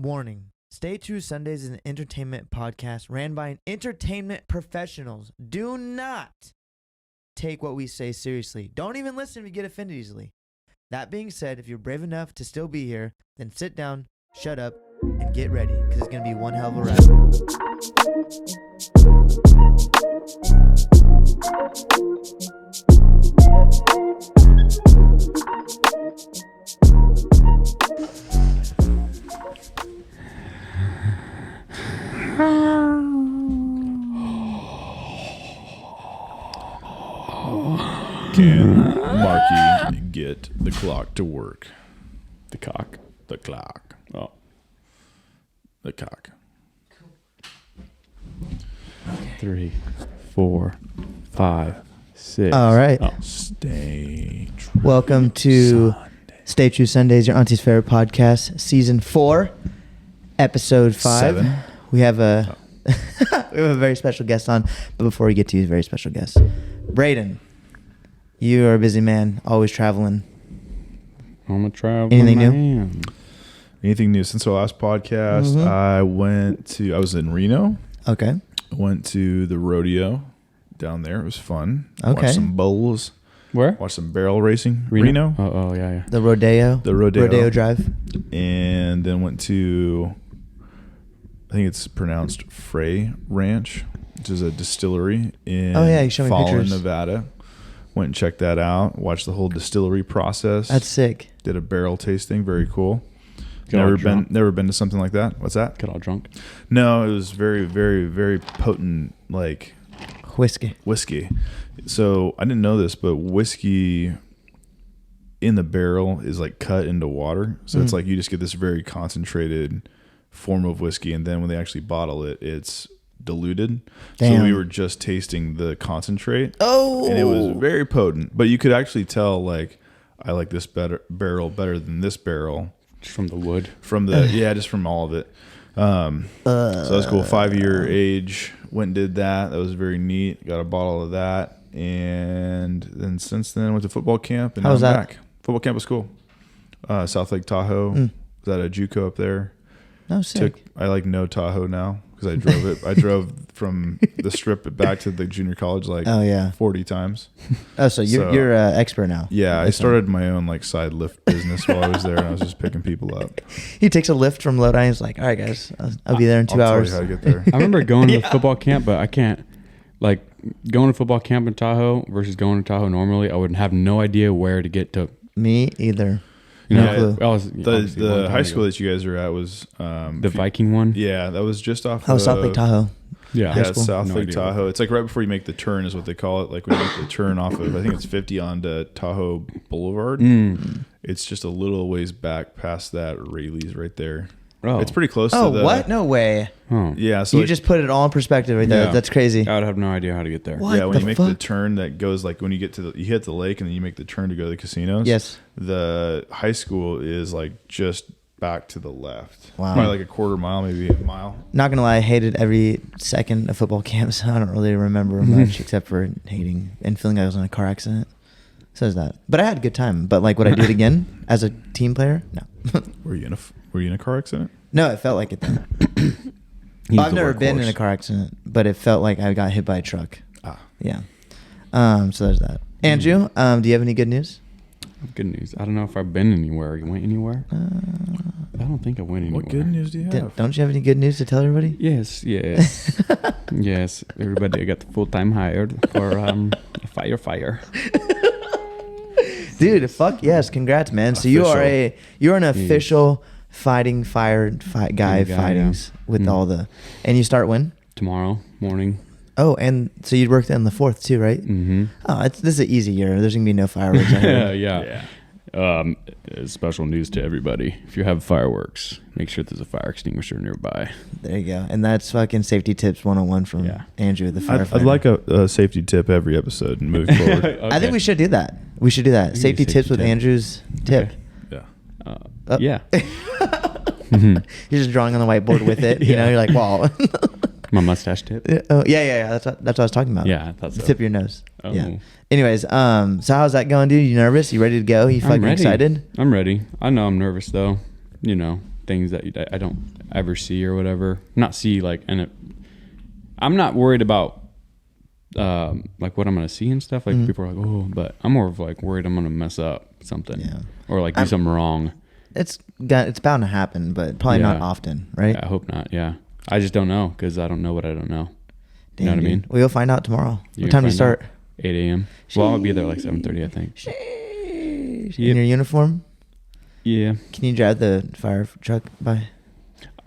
Warning. True Sundaze is an entertainment podcast ran by entertainment professionals. Do not take what we say seriously. Don't even listen if you get offended easily. That being said, if you're brave enough to still be here, then sit down, shut up, and get ready, because it's going to be one hell of a ride. Can Marky get the clock to work? The cock. The clock. Oh. The cock. 3, 4, 5, 6. All right. Oh. Stay true. Welcome to Sunday. True Sundaze, your auntie's favorite podcast, season 4, episode 5. 7. We have a we have a very special guest on, but before we get to his very special guest, Braden, you are a busy man, always traveling. I'm a traveling Anything new? man. Anything new since our last podcast? Mhm. I was in Reno. Okay. Went to the rodeo down there. It was fun. Okay. Watched some bulls. Where? Watched some barrel racing. Reno? Oh, yeah. The rodeo. The rodeo. Rodeo Drive. And then went to, I think it's pronounced Frey Ranch, which is a distillery in Oh, yeah, you showed me Fallon, pictures. Nevada. Went and checked that out. Watched the whole distillery process. That's sick. Did a barrel tasting. Very cool. Got all drunk? Never been to something like that. What's that? Got all drunk. No, it was very, very, very potent, like Whiskey. whiskey. So I didn't know this, but whiskey in the barrel is like cut into water. So it's like you just get this very concentrated form of whiskey, and then when they actually bottle it, it's diluted. Damn. So we were just tasting the concentrate. Oh. And it was very potent. But you could actually tell, like, I like this barrel better than this barrel. Just from the wood. From the just from all of it. So that was cool. 5-year age. Went and did that. That was very neat. Got a bottle of that. And then since then went to football camp, and How was now I'm that? back. Football camp was cool. South Lake Tahoe. Was at a JUCO up there. No, sick. I like know Tahoe now because I drove it. I drove from the strip back to the junior college like Oh, yeah. 40 times. Oh, so you're expert now. Yeah, I started my own like side lift business while I was there, and I was just picking people up. He takes a lift from Lodi and he's like, all right, guys, I'll be there in 2 hours. I'll tell you how to get there. I remember going to football camp, but I can't. Like, going to football camp in Tahoe versus going to Tahoe normally, I would have no idea where to get to. Me either. You No know, clue. I was obviously a long The time high ago. school that you guys are at was The Viking one? Yeah, that was just off. Oh, South Lake Tahoe. Yeah. Yeah, High it's school? South No Lake idea. Tahoe. It's like right before you make the turn is what they call it. Like when you make the turn off of, I think it's 50 onto Tahoe Boulevard. It's just a little ways back past that Rayleigh's right there. Oh. It's pretty close Oh, to the. what? No way. Oh. Yeah, so You like, just put it all in perspective right there. Yeah. That's crazy. I would have no idea how to get there. What yeah, when the you make the fuck? turn that goes like when you get to you hit the lake and then you make the turn to go to the casinos. Yes. The high school is like just back to the left. Wow. Probably like a quarter mile, maybe a mile. Not gonna lie, I hated every second of football camp, so I don't really remember much except for hating and feeling like I was in a car accident. Says that. But I had a good time. But like, would I do it again as a team player? No. Were you in a car accident? No, it felt like it then. He's I've the never been workhorse. in a car accident, but it felt like I got hit by a truck. Ah. Yeah. So there's that. Andrew, do you have any good news? Good news. I don't know if I've been anywhere. You went anywhere? I don't think I went anywhere. What good news do you have? Don't you have any good news to tell everybody? Yes. Yes. Everybody got full-time hired for fire. Dude, fuck yes, congrats, man. So you're an official fighting fire guy, Yeah, fightings yeah. with all the, and you start when? Tomorrow morning. Oh, and so you'd work on the 4th too, right? Mm-hmm. Oh, this is an easy year. There's gonna be no fireworks. I heard. Yeah. Special news to everybody. If you have fireworks, make sure there's a fire extinguisher nearby. There you go. And that's fucking safety tips 101 from Andrew, the firefighter. I'd like a safety tip every episode and moving forward. I think we should do that. We should do that. do Safety safety tips with tip. Andrew's tip. Yeah. Yeah. You're just drawing on the whiteboard with it. You know, you're like, wow. My mustache tip. Yeah. That's what I was talking about. Yeah, I thought so. The tip of your nose. Oh. Yeah. Anyways, so how's that going, dude? You nervous? You ready to go? You fucking I'm ready. excited? I'm ready. I know I'm nervous though. You know, things that I don't ever see or whatever. Not see like, and I'm not worried about like what I'm gonna see and stuff. Like people are like, oh, but I'm more of like worried I'm gonna mess up something or like do something wrong. It's bound to happen, but probably not often, right? Yeah, I hope not. Yeah, I just don't know because I don't know what I don't know. Damn, you know what I mean? We'll find out tomorrow. What time do you start? 8 a.m. Well, I'll be there like 7:30, I think. Sheesh. In your uniform? Yeah. Can you drive the fire truck by?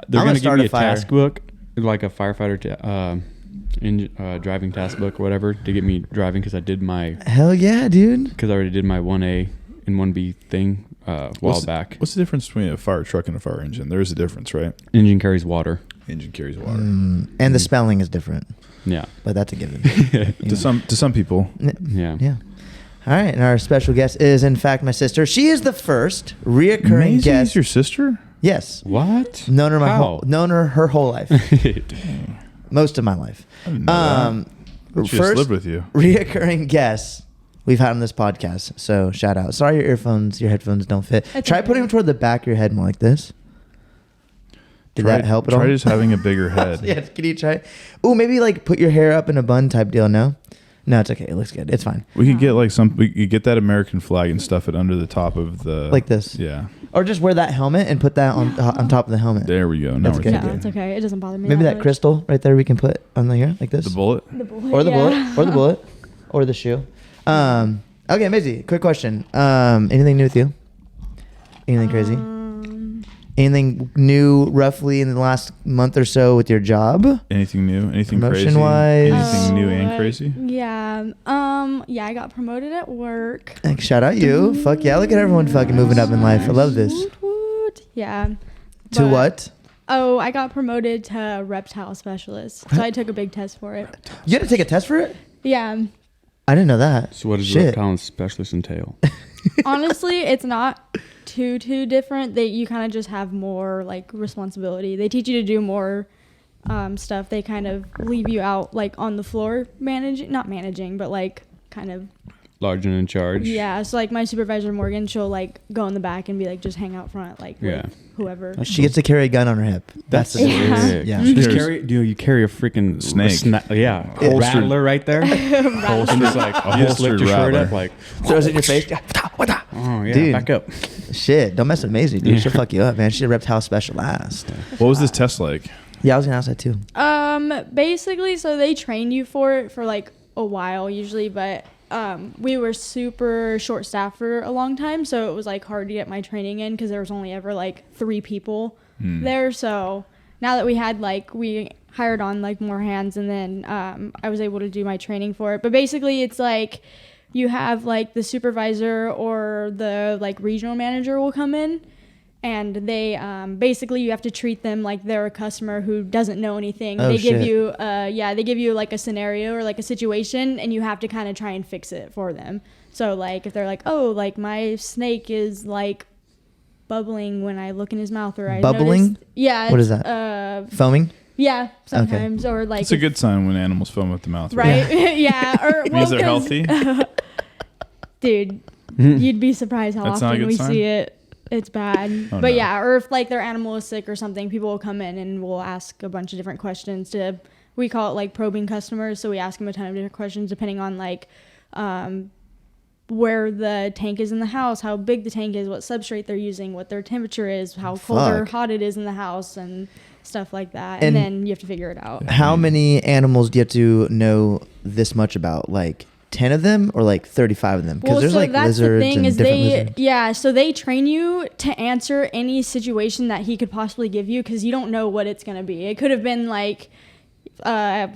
They're going to give me a task book, like a firefighter driving task book or whatever, to get me driving because I did my... Hell yeah, dude. Because I already did my 1A and 1B thing a while back. What's the difference between a fire truck and a fire engine? There is a difference, right? Engine carries water. Engine carries water. And the spelling is different. Yeah. But that's a given. To some people. Yeah. Yeah. All right, and our special guest is, in fact, my sister. She is the first reoccurring Mazie's guest. your sister? Yes. What? Known her her whole life. Most of my life. I didn't know that. She just lived with you. Reoccurring guest we've had on this podcast. So shout out. Sorry your headphones don't fit. Try putting them toward the back of your head more like this. Did that help at all? Try just having a bigger head. Yeah, can you try? Oh, maybe like put your hair up in a bun type deal. No, it's okay. It looks good. It's fine. We could get like we could get that American flag and stuff it under the top of the like this. Yeah. Or just wear that helmet and put that on top of the helmet. There we go. Now That's we're good. thinking. It's okay. It doesn't bother me. Maybe that crystal right there we can put on the here like this. The bullet. Or the bullet. Or the bullet. Or the shoe. Okay, Mazie, quick question. Anything new with you? Anything crazy? Anything new roughly in the last month or so with your job? Anything new? Anything crazy? Promotion-wise? Anything new and crazy? Yeah. Yeah, I got promoted at work. Shout out you. Fuck yeah. Look at everyone fucking moving up in life. I love this. Woot, woot. Yeah. To what? Oh, I got promoted to reptile specialist. So I took a big test for it. You had to take a test for it? Yeah. I didn't know that. So what does Shit. reptile specialist entail? Honestly, it's not too different. You kind of just have more like responsibility. They teach you to do more stuff. They kind of leave you out like on the floor not managing, but like kind of Large and in charge. Yeah, so like my supervisor Morgan, she'll like go in the back and be like, just hang out front, like with whoever. She gets to carry a gun on her hip. That's the sick. yeah. You just you carry a freaking snake. Rattler right there. Holstered. Just like you just lift your shirt up, like throws it in your face. Oh yeah, dude, back up. Shit, don't mess with Mazie, dude. She'll fuck you up, man. She's a reptile specialist. What was this test like? Yeah, I was gonna ask that too. Basically, so they train you for it for like a while usually, but we were super short staffed for a long time, so it was like hard to get my training in because there was only ever like 3 people there. So now that we hired on like more hands, and then I was able to do my training for it. But basically it's like you have like the supervisor or the like regional manager will come in, and they basically you have to treat them like they're a customer who doesn't know anything. Oh, they shit. give you like a scenario or like a situation, and you have to kind of try and fix it for them. So like if they're like, oh, like my snake is like bubbling when I look in his mouth, or I bubbling? noticed, yeah. What is that? Foaming? Yeah, sometimes. Or like it's a good sign when animals foam at the mouth, right? Yeah. Or it means they're healthy. Dude, you'd be surprised how That's not a often good we sign? see it. It's bad. Oh, but no. yeah, or if like their animal is sick or something, people will come in and we'll ask a bunch of different questions we call it like probing customers. So we ask them a ton of different questions depending on like where the tank is in the house, how big the tank is, what substrate they're using, what their temperature is, how cold or hot it is in the house, and stuff like that. And then you have to figure it out. How many animals do you have to know this much about? Like 10 of them or like 35 of them? Because there's like that's lizards the thing and is different lizards. Yeah, so they train you to answer any situation that he could possibly give you, because you don't know what it's going to be. It could have been like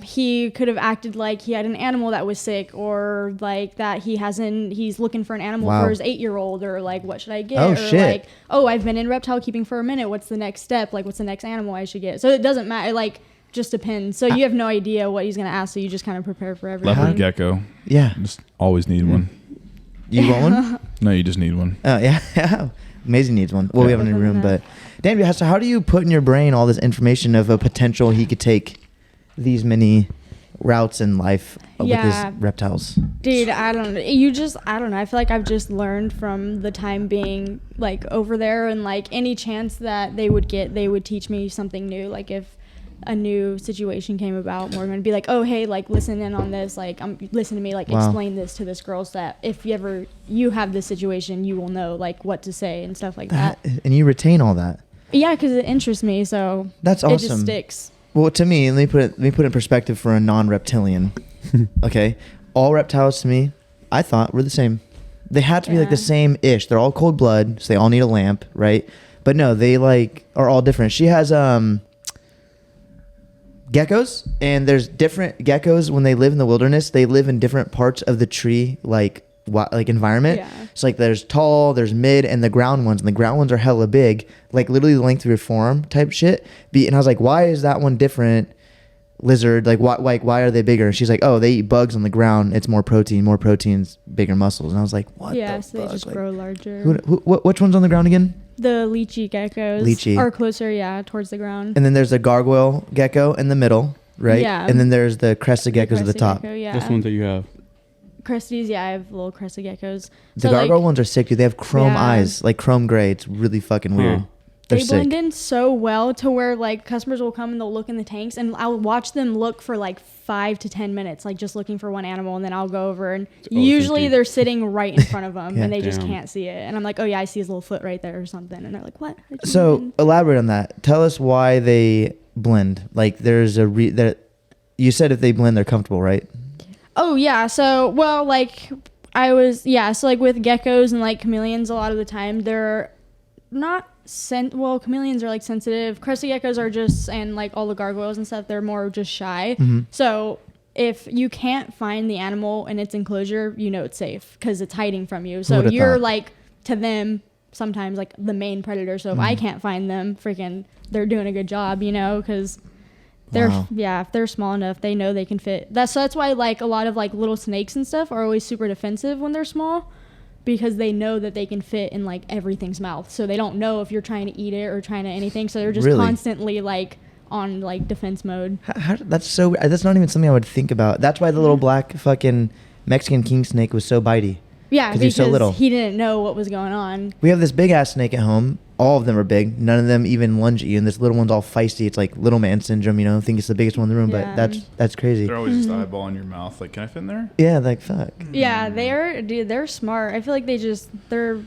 he could have acted like he had an animal that was sick, or like that he's looking for an animal for his 8-year-old, or like what should I get, Oh, or shit. like, oh, I've been in reptile keeping for a minute, what's the next step, like what's the next animal I should get. So it doesn't matter, like just depends. So you have no idea what he's gonna ask, so you just kind of prepare for everything. Leopard gecko. Yeah. Just always need one. You want one? No, you just need one. Oh, yeah. Mazie needs one. Well, we have one in the room, but Dan, so how do you put in your brain all this information of a potential he could take these many routes in life with Yeah. his reptiles? Dude, I don't know. I don't know. I feel like I've just learned from the time being like over there, and like any chance that they would teach me something new. Like if a new situation came about, Morgan would be like, oh, hey, like listen in on this. Like listen to me, like Wow. explain this to this girl so that if you have this situation, you will know like what to say and stuff like that. And you retain all that. Yeah, because it interests me. So That's it awesome. just sticks. Well, to me, let me put it in perspective for a non-reptilian. Okay, all reptiles to me, I thought were the same. They had to be like the Yeah. same-ish. They're all cold blood, so they all need a lamp, right? But no, they like are all different. She has geckos, and there's different geckos when they live in the wilderness. They live in different parts of the tree, like environment. Yeah. So like there's tall, there's mid, and the ground ones. And the ground ones are hella big, like literally the length of your forearm type shit. And I was like, why is that one different? Lizard, like why are they bigger? And she's like, oh, they eat bugs on the ground. It's more proteins, bigger muscles. And I was like, what? Yeah, the so they fuck? just Like, grow larger. which one's on the ground again? The lychee geckos Lychee. are closer, yeah, towards the ground. And then there's the gargoyle gecko in the middle, right? Yeah. And then there's the crested geckos at the Crested top. gecko, yeah. This one that you have. Cresties, yeah, I have little crested geckos. The So, gargoyle like, ones are sick, dude. They have chrome Yeah. eyes, like chrome gray. It's really fucking weird. Huh. They're they sick. blend in so well to where like customers will come and they'll look in the tanks, and I'll watch them look for like 5 to 10 minutes, like just looking for one animal, and then I'll go over and usually empty. they're sitting right in front of them Yeah. and they just Damn. can't see it. And I'm like, oh yeah, I see his little foot right there or something. And they're like, what? Are you So doing?" elaborate on that. Tell us why they blend. Like there's a that you said if they blend, they're comfortable, right? Oh yeah, so well, like so like with geckos and like chameleons, a lot of the time they're not chameleons are like sensitive. Crested geckos are just, and like all the gargoyles and stuff, they're more just shy. Mm-hmm. So if you can't find the animal in its enclosure, you know it's safe because it's hiding from you. So would've you're thought? like to them sometimes like the main predator. So if I can't find them, freaking, they're doing a good job, you know, because they're Wow. if they're small enough, they know they can fit. That's why like a lot of like little snakes and stuff are always super defensive when they're small, because they know that they can fit in like everything's mouth. So they don't know if you're trying to eat it or trying to anything. So they're just Really? constantly like on like defense mode. That's not even something I would think about. That's why the little black fucking Mexican king snake was so bitey. Yeah, 'Cause he's so little. he didn't know what was going on. We have this big ass snake at home. All of them are big. None of them even lunge at you. And this little one's all feisty. It's like little man syndrome, you know. I think it's the biggest one in the room, Yeah. but that's crazy. They're always just eyeballing your mouth. Like, can I fit in there? Yeah, like fuck. Yeah, they're smart. I feel like they're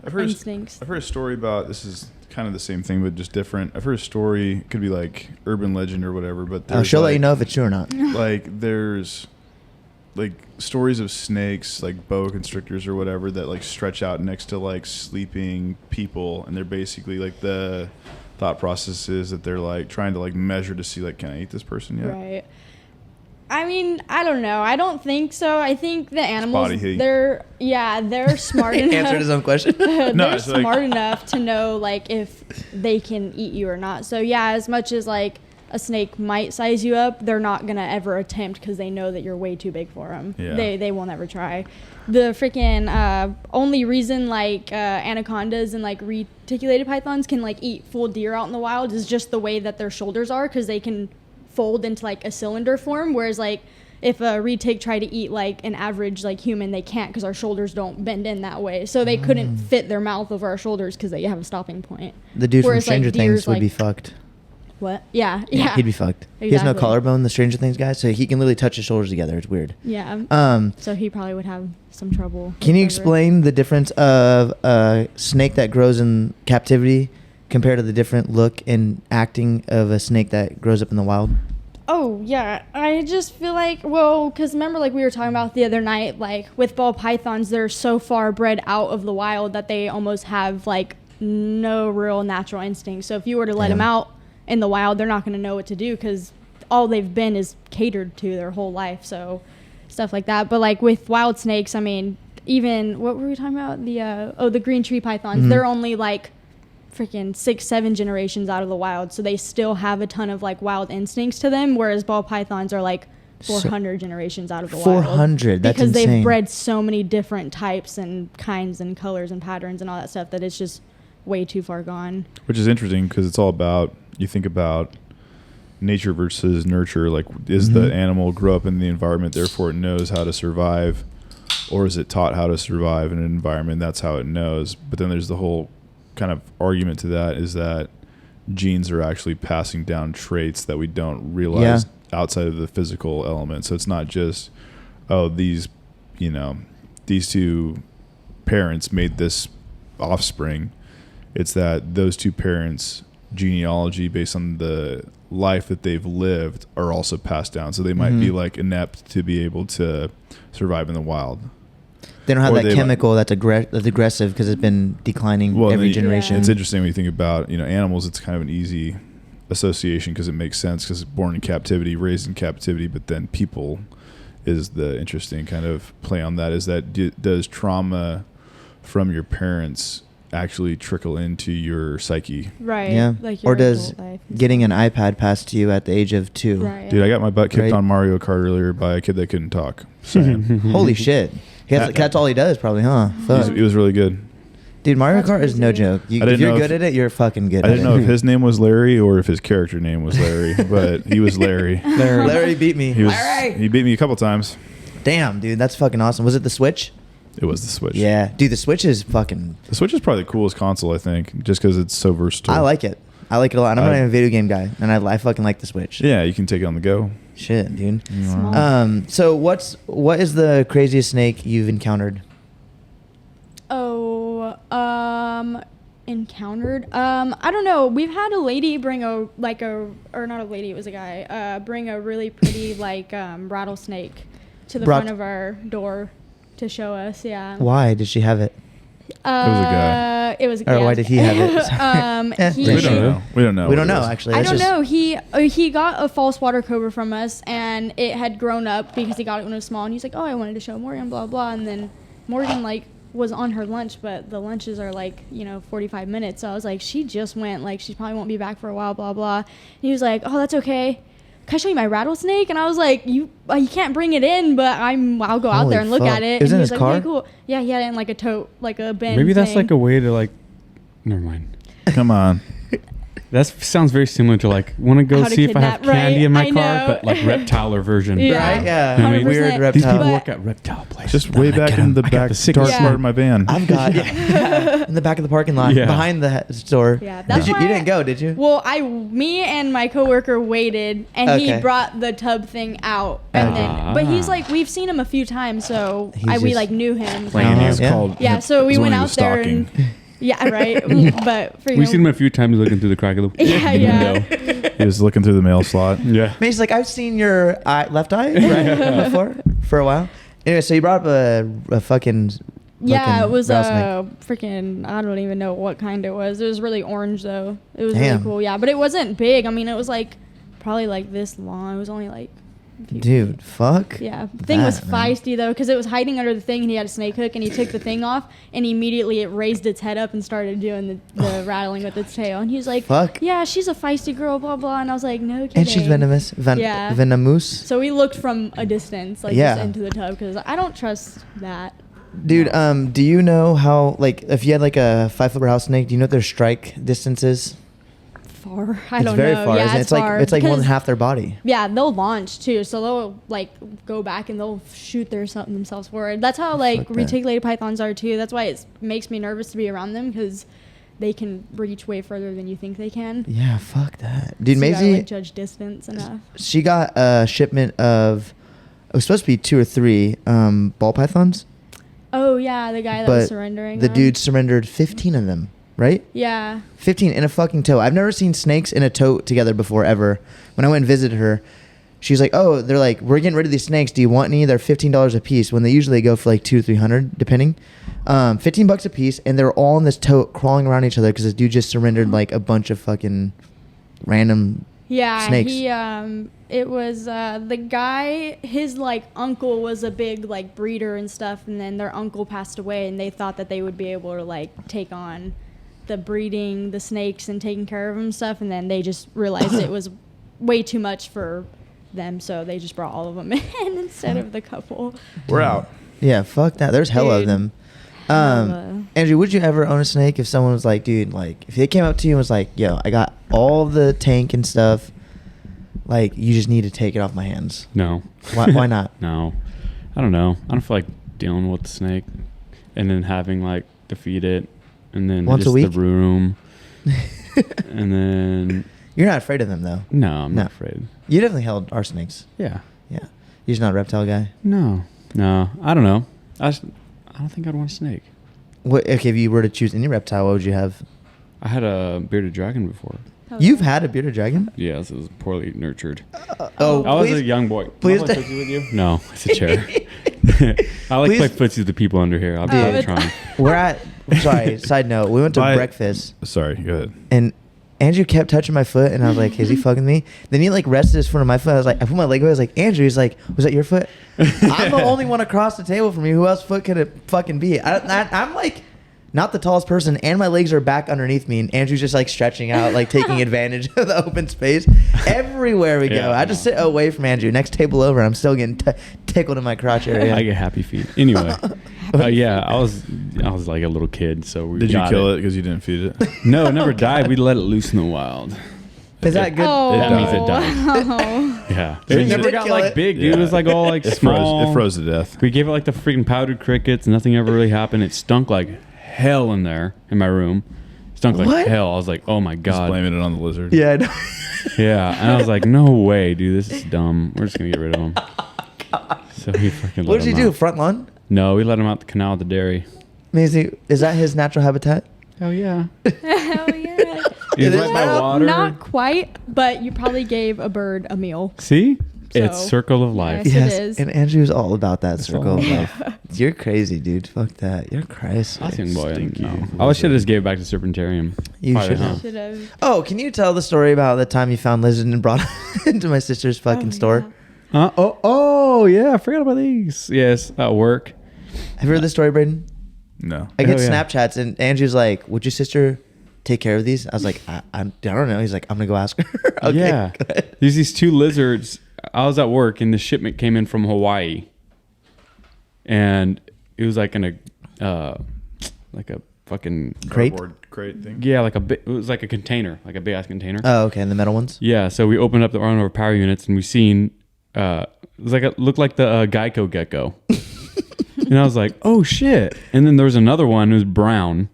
I've heard instincts. I've heard a story about, this is kind of the same thing but just different. I've heard a story, could be like urban legend or whatever, but there's She'll let like- you know if it's true or not. like there's like stories of snakes, like boa constrictors or whatever, that like stretch out next to like sleeping people, and they're basically like, the thought process is that they're like trying to like measure to see like, can I eat this person yet? Right. I mean, I don't know. I don't think so. I think the animals, body heat. they're smart enough. Answered his own question. They're it's like- smart enough to know like if they can eat you or not. So yeah, as much as like a snake might size you up, they're not gonna ever attempt because they know that you're way too big for them. Yeah. They will never try. The freaking only reason like anacondas and like reticulated pythons can like eat full deer out in the wild is just the way that their shoulders are, because they can fold into like a cylinder form, whereas like if a retic tried to eat like an average like human, they can't because our shoulders don't bend in that way. So they couldn't fit their mouth over our shoulders because they have a stopping point. The dude from Whereas, like, Stranger Things deer's, would be like- fucked. What? Yeah. Yeah. He'd be fucked. He has no Exactly. collarbone, the Stranger Things guy, so he can literally touch his shoulders together. It's weird. Yeah. So he probably would have some trouble. Can you with explain the difference of a snake that grows in captivity compared to the different look and acting of a snake that grows up in the wild? Oh, yeah. I just feel like, well, because remember, like we were talking about the other night, like with ball pythons, they're so far bred out of the wild that they almost have like no real natural instincts. So if you were to let them out in the wild, they're not going to know what to do because all they've been is catered to their whole life. So stuff like that. But like with wild snakes, I mean, even, what were we talking about? The green tree pythons, they're only like freaking 6-7 generations out of the wild, so they still have a ton of like wild instincts to them, whereas ball pythons are like 400 generations out of the wild. 400, that's because insane. they've bred so many different types and kinds and colors and patterns and all that stuff that it's just way too far gone. Which is interesting because it's all about, you think about nature versus nurture. Like, is the animal grow up in the environment, therefore it knows how to survive, or is it taught how to survive in an environment? That's how it knows. But then there's the whole kind of argument to that is that genes are actually passing down traits that we don't realize outside of the physical element. So it's not just, oh, these two parents made this offspring. It's that those two parents' genealogy based on the life that they've lived are also passed down. So they might be like inept to be able to survive in the wild. They don't have that chemical that's aggressive because it's been declining every generation. It's interesting when you think about, animals. It's kind of an easy association because it makes sense because it's born in captivity, raised in captivity, but then people is the interesting kind of play on that. Is that does trauma from your parents actually trickle into your psyche? Right. Yeah. Like your or does adult life getting an iPad passed to you at the age of 2? Right. Dude, I got my butt kicked on Mario Kart earlier by a kid that couldn't talk. Holy shit. That's all he does probably, huh? Fuck. It was really good. Dude, Mario That's Kart is no crazy. joke. If you're good at it, you're fucking good at it. I didn't know if his name was Larry or if his character name was Larry, but he was Larry. Larry beat me. He beat me a couple times. Damn, dude, that's fucking awesome. Was it the Switch? It was the Switch. Yeah. Dude, the Switch is fucking... The Switch is probably the coolest console, I think, just because it's so versatile. I like it. I like it a lot. And I'm not even a video game guy, and I fucking like the Switch. Yeah, you can take it on the go. Shit, dude. Small. So what is the craziest snake you've encountered? Encountered. I don't know. We've had a lady bring or not a lady, it was a guy, bring a really pretty rattlesnake to the front of our door to show us. Yeah. Why did she have it? It was a guy. It was a Or guy. why did he have it? We don't know. We don't know. We what don't it know, is. actually. I That's don't just- know. He got a false water cobra from us, and it had grown up because he got it when it was small. And he's like, "Oh, I wanted to show Morgan, blah blah." And then Morgan was on her lunch, but the lunches are 45 minutes. So I was like, she just went. She probably won't be back for a while, blah blah. And he was like, "Oh, that's okay. Can I show you my rattlesnake?" And I was like, "You can't bring it in, but I'll go out Holy there and look fuck. at it." It was and in he was his like, car? "Okay, cool." Yeah, he had it in a tote, a bin. Maybe that's thing. a way to never mind. Come on. That sounds very similar to want to go How to see if I have kidnap, candy right? in my I car, know. but reptile version. Yeah. Right? Yeah. You know what I mean? Weird 100%. reptile. These people But- work at reptile places. Just They're way like, back in the I got back dark Yeah. part of my van. I've got in the back of the parking lot, Yeah. behind the store. Yeah, that's You why didn't go, did you? Well, me and my coworker waited, and he Okay. brought the tub thing out, and but he's we've seen him a few times, so He's we just knew him. playing Uh-huh. you. Yeah. called. Yeah, so we it's when went he out was there stalking. and yeah, right. But for We've seen him a few times looking through the crack of the Yeah. window. He was looking through the mail slot. Yeah. He's like, I've seen your left eye right before for a while. Anyway, so you brought up a fucking Yeah, it was rattlesnake. freaking. I don't even know what kind it was. It was really orange though. It was Damn. really cool. Yeah, but it wasn't big. I mean, it was probably this long. It was only a few Dude, feet. fuck. Yeah, the thing was that, man. feisty though, because it was hiding under the thing, and he had a snake hook, and he took the thing off, and immediately it raised its head up and started doing the rattling with its tail, and he was like, Fuck. "Yeah, she's a feisty girl, blah blah," and I was like, "No kidding." And she's venomous. Yeah. Venomous. So we looked from a distance, Yeah. just into the tub, because I don't trust that. Dude, do you know how, if you had a 5-foot rattlesnake, do you know what their strike distance is? Far. I It's don't very know. far, Yeah, isn't it? it's It's far. like more than because- half their body. Yeah, they'll launch too, so they'll go back and they'll shoot themselves forward. That's how Fuck that. reticulated pythons are too. That's why it makes me nervous to be around them, because they can reach way further than you think they can. Yeah, fuck that. Dude, So you gotta, Mazie, judge distance enough. she got a shipment of, it was supposed to be 2 or 3 ball pythons, Oh yeah, the guy that but was surrendering. the them. dude surrendered 15 of them, right? Yeah. 15 in a fucking tote. I've never seen snakes in a tote together before, ever. When I went and visited her, she's like, "Oh, they're like, we're getting rid of these snakes. Do you want any? They're $15 a piece." When they usually go for $200 or $300, depending. $15 a piece, and they're all in this tote, crawling around each other because this dude just surrendered a bunch of fucking random. Yeah, Snakes. he it was the guy, his uncle was a big breeder and stuff, and then their uncle passed away, and they thought that they would be able to take on the breeding the snakes and taking care of them and stuff, and then they just realized it was way too much for them, so they just brought all of them in instead of the couple. We're out. Yeah, fuck that. There's hella of Dude. them. Hella. Andrew, would you ever own a snake if someone was like, dude, if they came up to you and was like, yo, I got all the tank and stuff, Like, you just need to take it off my hands. No. Why not? No. I don't know. I don't feel like dealing with the snake and then having like to feed it and then Once a just week? the room. And then You're not afraid of them, though. no, I'm No. not afraid. You definitely held our snakes. Yeah. Yeah. You're just not a reptile guy. No. I don't know. I don't think I'd want a snake. What? Okay, if you were to choose any reptile, what would you have? I had a bearded dragon before. Oh, You've yeah. had a bearded dragon? Yes, it was poorly nurtured. Oh, I was please. a young boy. please Can I play don't- footsie with you? No, it's a chair. I like to play footsie with the people under here. I'm Dude. trying. We're at. Sorry. Side note. We went to breakfast, Sorry, go ahead. and Andrew kept touching my foot, and I was like, "Is he fucking me?" Then he like rested his foot on my foot. I was like, I put my leg away. I was like, "Andrew." He's like, "Was that your foot?" I'm the only one across the table from you. Who else foot could it fucking be? I'm like not the tallest person, and my legs are back underneath me, and Andrew's just like stretching out, like taking advantage of the open space. Everywhere we go, Yeah, I just sit away from Andrew. Next table over, I'm still getting tickled in my crotch area. I get happy feet. Anyway, yeah, I was like a little kid, so we Did you got kill it because you didn't feed it? No, it never died. We let it loose in the wild. Is that good? Oh, That means it died. wow. Yeah, So it you never did got kill like it? big, dude. It was like all like It small. froze to death. We gave it like the freaking powdered crickets. Nothing ever really happened. It stunk like hell in there in my room. It stunk like What? hell. I was like, oh my Just god. blaming it on the lizard. Yeah. I know. Yeah, and I was like, no way, dude. This is dumb. We're just gonna get rid of him. So we fucking. What let did you him do? out. Front lawn? No, we let him out the canal at the dairy. Mazie, is that his natural habitat? Hell yeah. Hell yeah. He's It right is by now? water. Not quite, but you probably gave a bird a meal. See, it's So, circle of life. yes. It is. And Andrew's all about that circle all of about life. You're crazy, dude. Fuck that. You're crazy. Awesome boy. Stinky No. lizard. I should have just gave it back to Serpentarium. You Probably, should huh? have. Should have. Oh, can you tell the story about the time you found lizard and brought it into my sister's fucking store? Oh yeah, I forgot about these. Yes, at work. Have you heard this story, Braden? No. I get Hell yeah. Snapchats, and Andrew's like, "Would your sister take care of these?" I was like, I don't know." He's like, "I'm gonna go ask her." Okay, Yeah. go ahead. There's these two lizards. I was at work and the shipment came in from Hawaii, and it was like in a fucking Crate? Cardboard crate thing. yeah, like it was like a container, like a big ass container. Oh, okay, and the metal ones. Yeah, so we opened up the one of our power units and we seen it was like looked like the Geico gecko, and I was like, oh shit! And then there was another one who was brown,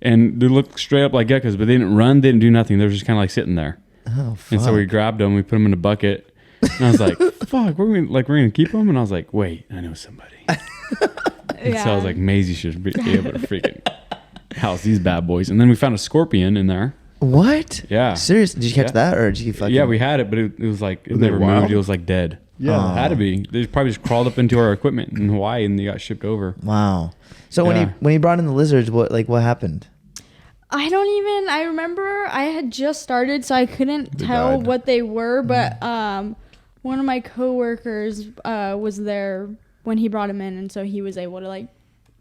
and they looked straight up like geckos, but they didn't run, they didn't do nothing. They were just kind of like sitting there. Oh, fuck. And so we grabbed them, we put them in a bucket, and I was like, fuck, we're gonna keep them? And I was like, wait, I know somebody. And so I was like, Mazie should be able to freaking house these bad boys. And then we found a scorpion in there. What? Yeah. Serious? Did you catch Yeah. that, or did you fucking? Yeah, we had it, but it was like, it Were they never wild? moved. It was like dead. Yeah. It had to be. They probably just crawled up into our equipment in Hawaii and they got shipped over. Wow. So Yeah. when he brought in the lizards, what happened? I remember I had just started, so I couldn't They tell died. what they were, but one of my coworkers was there when he brought him in, and so he was able to like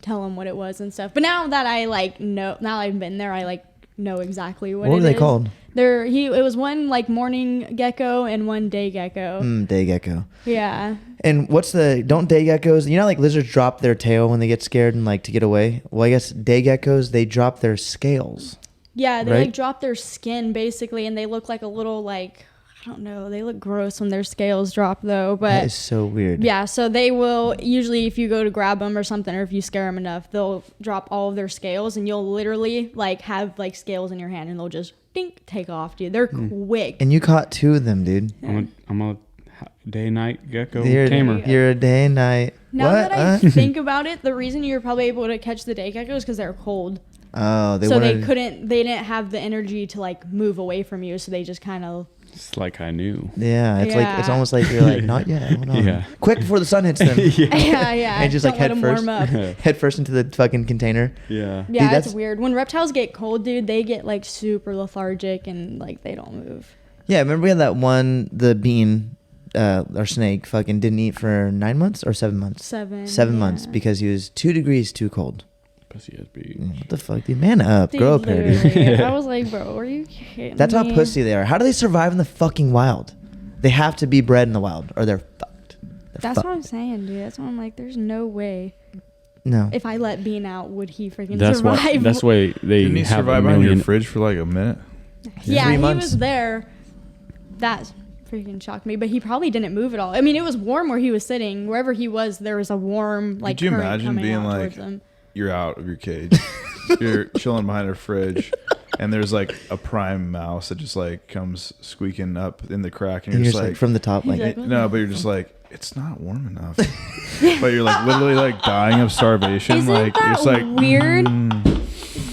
tell him what it was and stuff. But now that I like know, now I've been there, I like know exactly what What it were they is. called? It was one like morning gecko and one day gecko. Day gecko. Yeah. And don't day geckos, you know, like lizards drop their tail when they get scared and like to get away? Well, I guess day geckos, they drop their scales. Yeah, they Right? like drop their skin basically, and they look like a little like, I don't know, they look gross when their scales drop though, That but is so weird. yeah, so they will usually, if you go to grab them or something, or if you scare them enough, they'll drop all of their scales, and you'll literally like have like scales in your hand, and they'll just dink take off, dude. They're quick. And you caught 2 of them, dude. I'm a day-night gecko You're, tamer. you're a day and night. Now What? that I Huh? think about it, the reason you're probably able to catch the day geckos because they're cold, Oh, they so wanted. they didn't have the energy to like move away from you, so they just kind of. It's like I knew. Yeah, it's like it's Yeah. almost like you're like, not yet. Hold on. Yeah. Quick before the sun hits them. Yeah. And just Don't like let head them first, warm up. head first into the fucking container. Yeah. Yeah, Dude, it's that's- weird. When reptiles get cold, dude, they get like super lethargic and like they don't move. Yeah, remember we had that one, the bean, our snake, fucking didn't eat for 9 months or 7 months. 7 months yeah. because he was 2 degrees too cold. Pussy has big. Yeah, what the fuck, dude? Man up, Dude, grow up here, dude. literally, I was like, bro, are you kidding That's how me? pussy they are. How do they survive in the fucking wild? They have to be bred in the wild, or they're fucked. They're That's fucked. what I'm saying, dude. That's why I'm like, there's no way. No. If I let Bean out, would he freaking That's survive? why. That's why they Didn't he have survive a behind your million. fridge for like a minute? yeah, 3 he months. was there. That freaking shocked me. But he probably didn't move at all. I mean, it was warm where he was sitting. Wherever he was, there was a warm like. Could you current imagine coming being out like, towards him. you're out of your cage, you're chilling behind a fridge, and there's like a prime mouse that just like comes squeaking up in the crack, and And you're you're just like, from the top, He's like, like, no, but you're just like, it's not warm enough. But you're like literally like dying of starvation. Isn't like that it's like weird?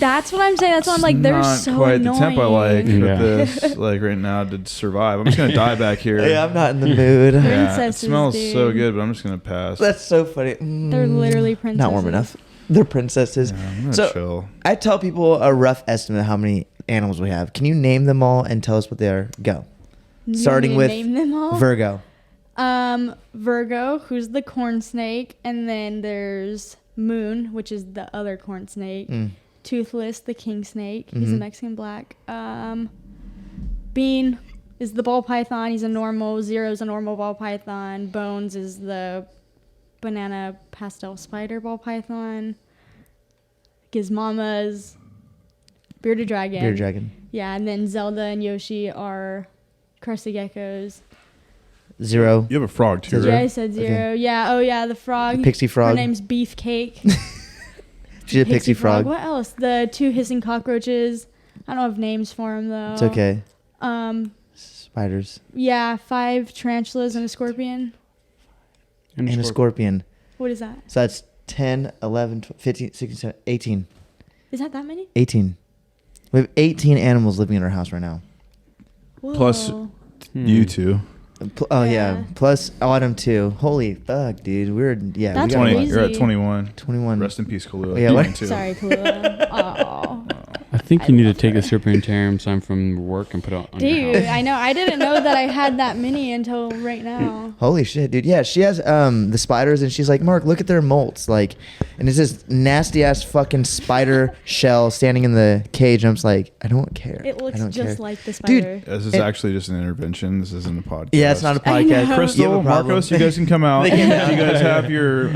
That's what I'm saying. That's why I'm like, they're not so quite annoying. the temp I like Yeah. with this like right now to survive. I'm just gonna die back here. hey, I'm not in the mood. Yeah, it Princesses, smells so dude. good, but I'm just gonna pass. That's so funny. They're literally princesses. Not warm enough. They're princesses. Yeah, I'm gonna So- chill. I tell people a rough estimate of how many animals we have. Can you name them all and tell us what they are? Go. You Starting want me with to name them all? Virgo. Virgo, who's the corn snake, and then there's Moon, which is the other corn snake. Mm. Toothless, the king snake. He's a Mhm. Mexican black. Bean is the ball python. He's a normal. Zero's a normal ball python. Bones is the banana pastel spider ball python. Gizmama's bearded dragon. Bearded dragon. Yeah, and then Zelda and Yoshi are crested geckos. You 0. have a frog too, Yeah, I right? said 0. Yeah. Oh, yeah. The frog. Pixie frog. Her name's Beefcake. She's a pixie frog. What else? The 2 hissing cockroaches. I don't have names for them though. It's okay. Spiders. Yeah, 5 tarantulas and a scorpion. And a scorpion. What is that? So that's 10, 11, 12, 15, 16, 17, 18. Is that many? 18. We have 18 animals living in our house right now. Whoa. Plus- You two. Oh, Yeah. yeah. Plus Autumn, too. Holy fuck, dude. Yeah, That's we got 20. crazy. You're at 21. 21. Rest in peace, Kahlua. Yeah, You what? can too. Sorry, Kahlua. Oh. I think I you need to love take her. the serpentarium sign from work and put it on Dude, your house. I know. I didn't know that I had that many until right now. Holy shit, dude. Yeah, she has the spiders, and she's like, Mark, look at their molts. Like, and it's this nasty ass fucking spider shell standing in the cage. And I'm just like, I don't care. It looks I don't just care. like the Dude, spider. This is It- actually just an intervention. This isn't a podcast. Yeah, it's not a I podcast. know. You have Crystal, a problem. Marcos, you guys can come out. They can You guys have your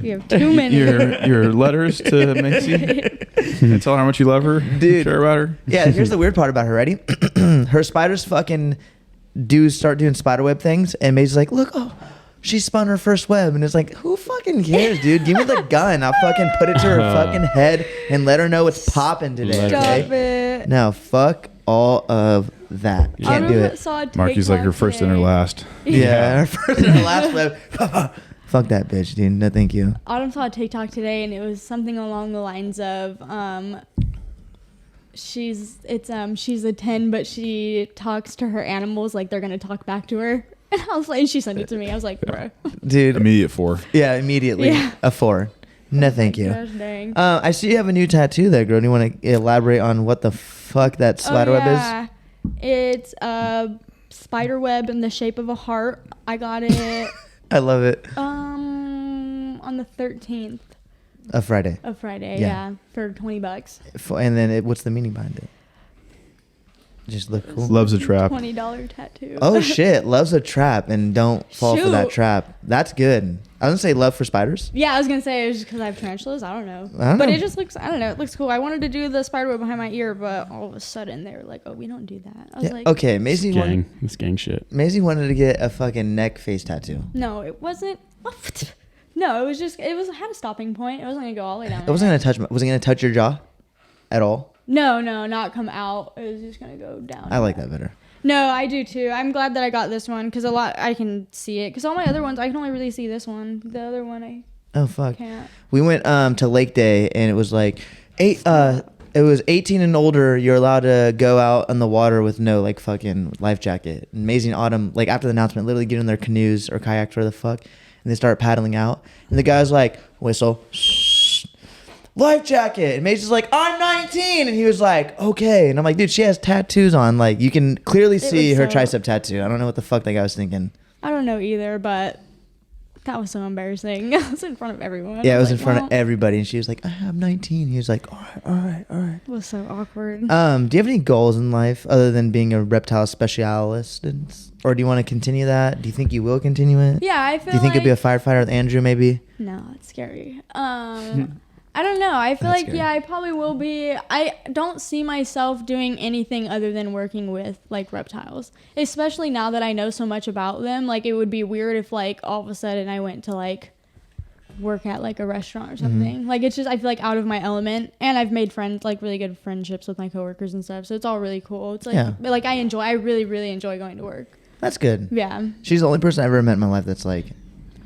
We have too many. your letters to Mazie and tell her how much you love her, Dude. care about her. Yeah, here's the weird part about her. Ready? Her spiders fucking start doing spiderweb things, and Mazie's like, look, oh, she spun her first web, and it's like, who fucking cares, dude? Give me the gun. I'll fucking put it to her fucking head and let her know what's popping today. Stop Okay? it. No, fuck all of that. Can't do it. Marky's like her first and her last. Yeah, her first and her last web. Fuck that bitch, dude. No, thank you. Autumn saw a TikTok today, and it was something along the lines of, she's a 10, but she talks to her animals like they're gonna talk back to her. And I was like, and she sent it to me. I was like, bro. Dude. Immediate 4. Yeah, immediately. Yeah. A 4. No, thank you. Gosh, dang. I see you have a new tattoo there, girl. Do you want to elaborate on what the fuck that spider web is? It's a spider web in the shape of a heart. I got it I love it. on the 13th Friday. of Friday. Yeah. Yeah, for $20. And then what's the meaning behind it? Just look cool. Loves a trap. $20 tattoo. Oh shit, loves a trap and don't fall for that Shoot. trap. That's good. I was gonna say love for spiders. Yeah, I was gonna say it was just because I have tarantulas. I don't know. I don't But know. it just looks. I don't know. It looks cool. I wanted to do the spider web behind my ear, but all of a sudden they were like, "Oh, we don't do that." I was Yeah, like, okay, Mazie wanted, Gang. It's gang shit. Mazie wanted to get a fucking neck face tattoo. "No, it wasn't." No, it was just. It had a stopping point. It wasn't gonna go all the way down. It wasn't gonna touch. Was it gonna touch your jaw, at all? No, not come out. It was just gonna go down. I like that better. No, I do too. I'm glad that I got this one because I can see it. Because all my other ones, I can only really see this one. The other one, I Oh fuck. can't. We went to Lake Day and it was like it was 18 and older. You're allowed to go out on the water with no like fucking life jacket. Amazing Autumn, like after the announcement, literally get in their canoes or kayaks, whatever the fuck, and they start paddling out. And the guy's like, whistle, life jacket. And Mazie's like, I'm 19. And he was like, okay. And I'm like, dude, she has tattoos on. Like you can clearly see was her so- tricep tattoo. I don't know what the fuck that guy was thinking. I don't know either, but that was so embarrassing. I was in front of everyone. Yeah, it was like, in front well, of everybody. And she was like, I'm 19. He was like, all right. It was so awkward. Do you have any goals in life other than being a reptile specialist, or do you want to continue that? Do you think you will continue it? Yeah, I feel Do you think like you'll be a firefighter with Andrew? Maybe. no, it's scary. I don't know. I feel That's like, scary. yeah, I probably will be. I don't see myself doing anything other than working with, like, reptiles. Especially now that I know so much about them. Like, it would be weird if, like, all of a sudden I went to, like, work at, like, a restaurant or something. Like, it's just, I feel like out of my element. And I've made friends, like, really good friendships with my coworkers and stuff. So it's all really cool. It's, like, like I really, really enjoy going to work. That's good. Yeah. She's the only person I've ever met in my life that's like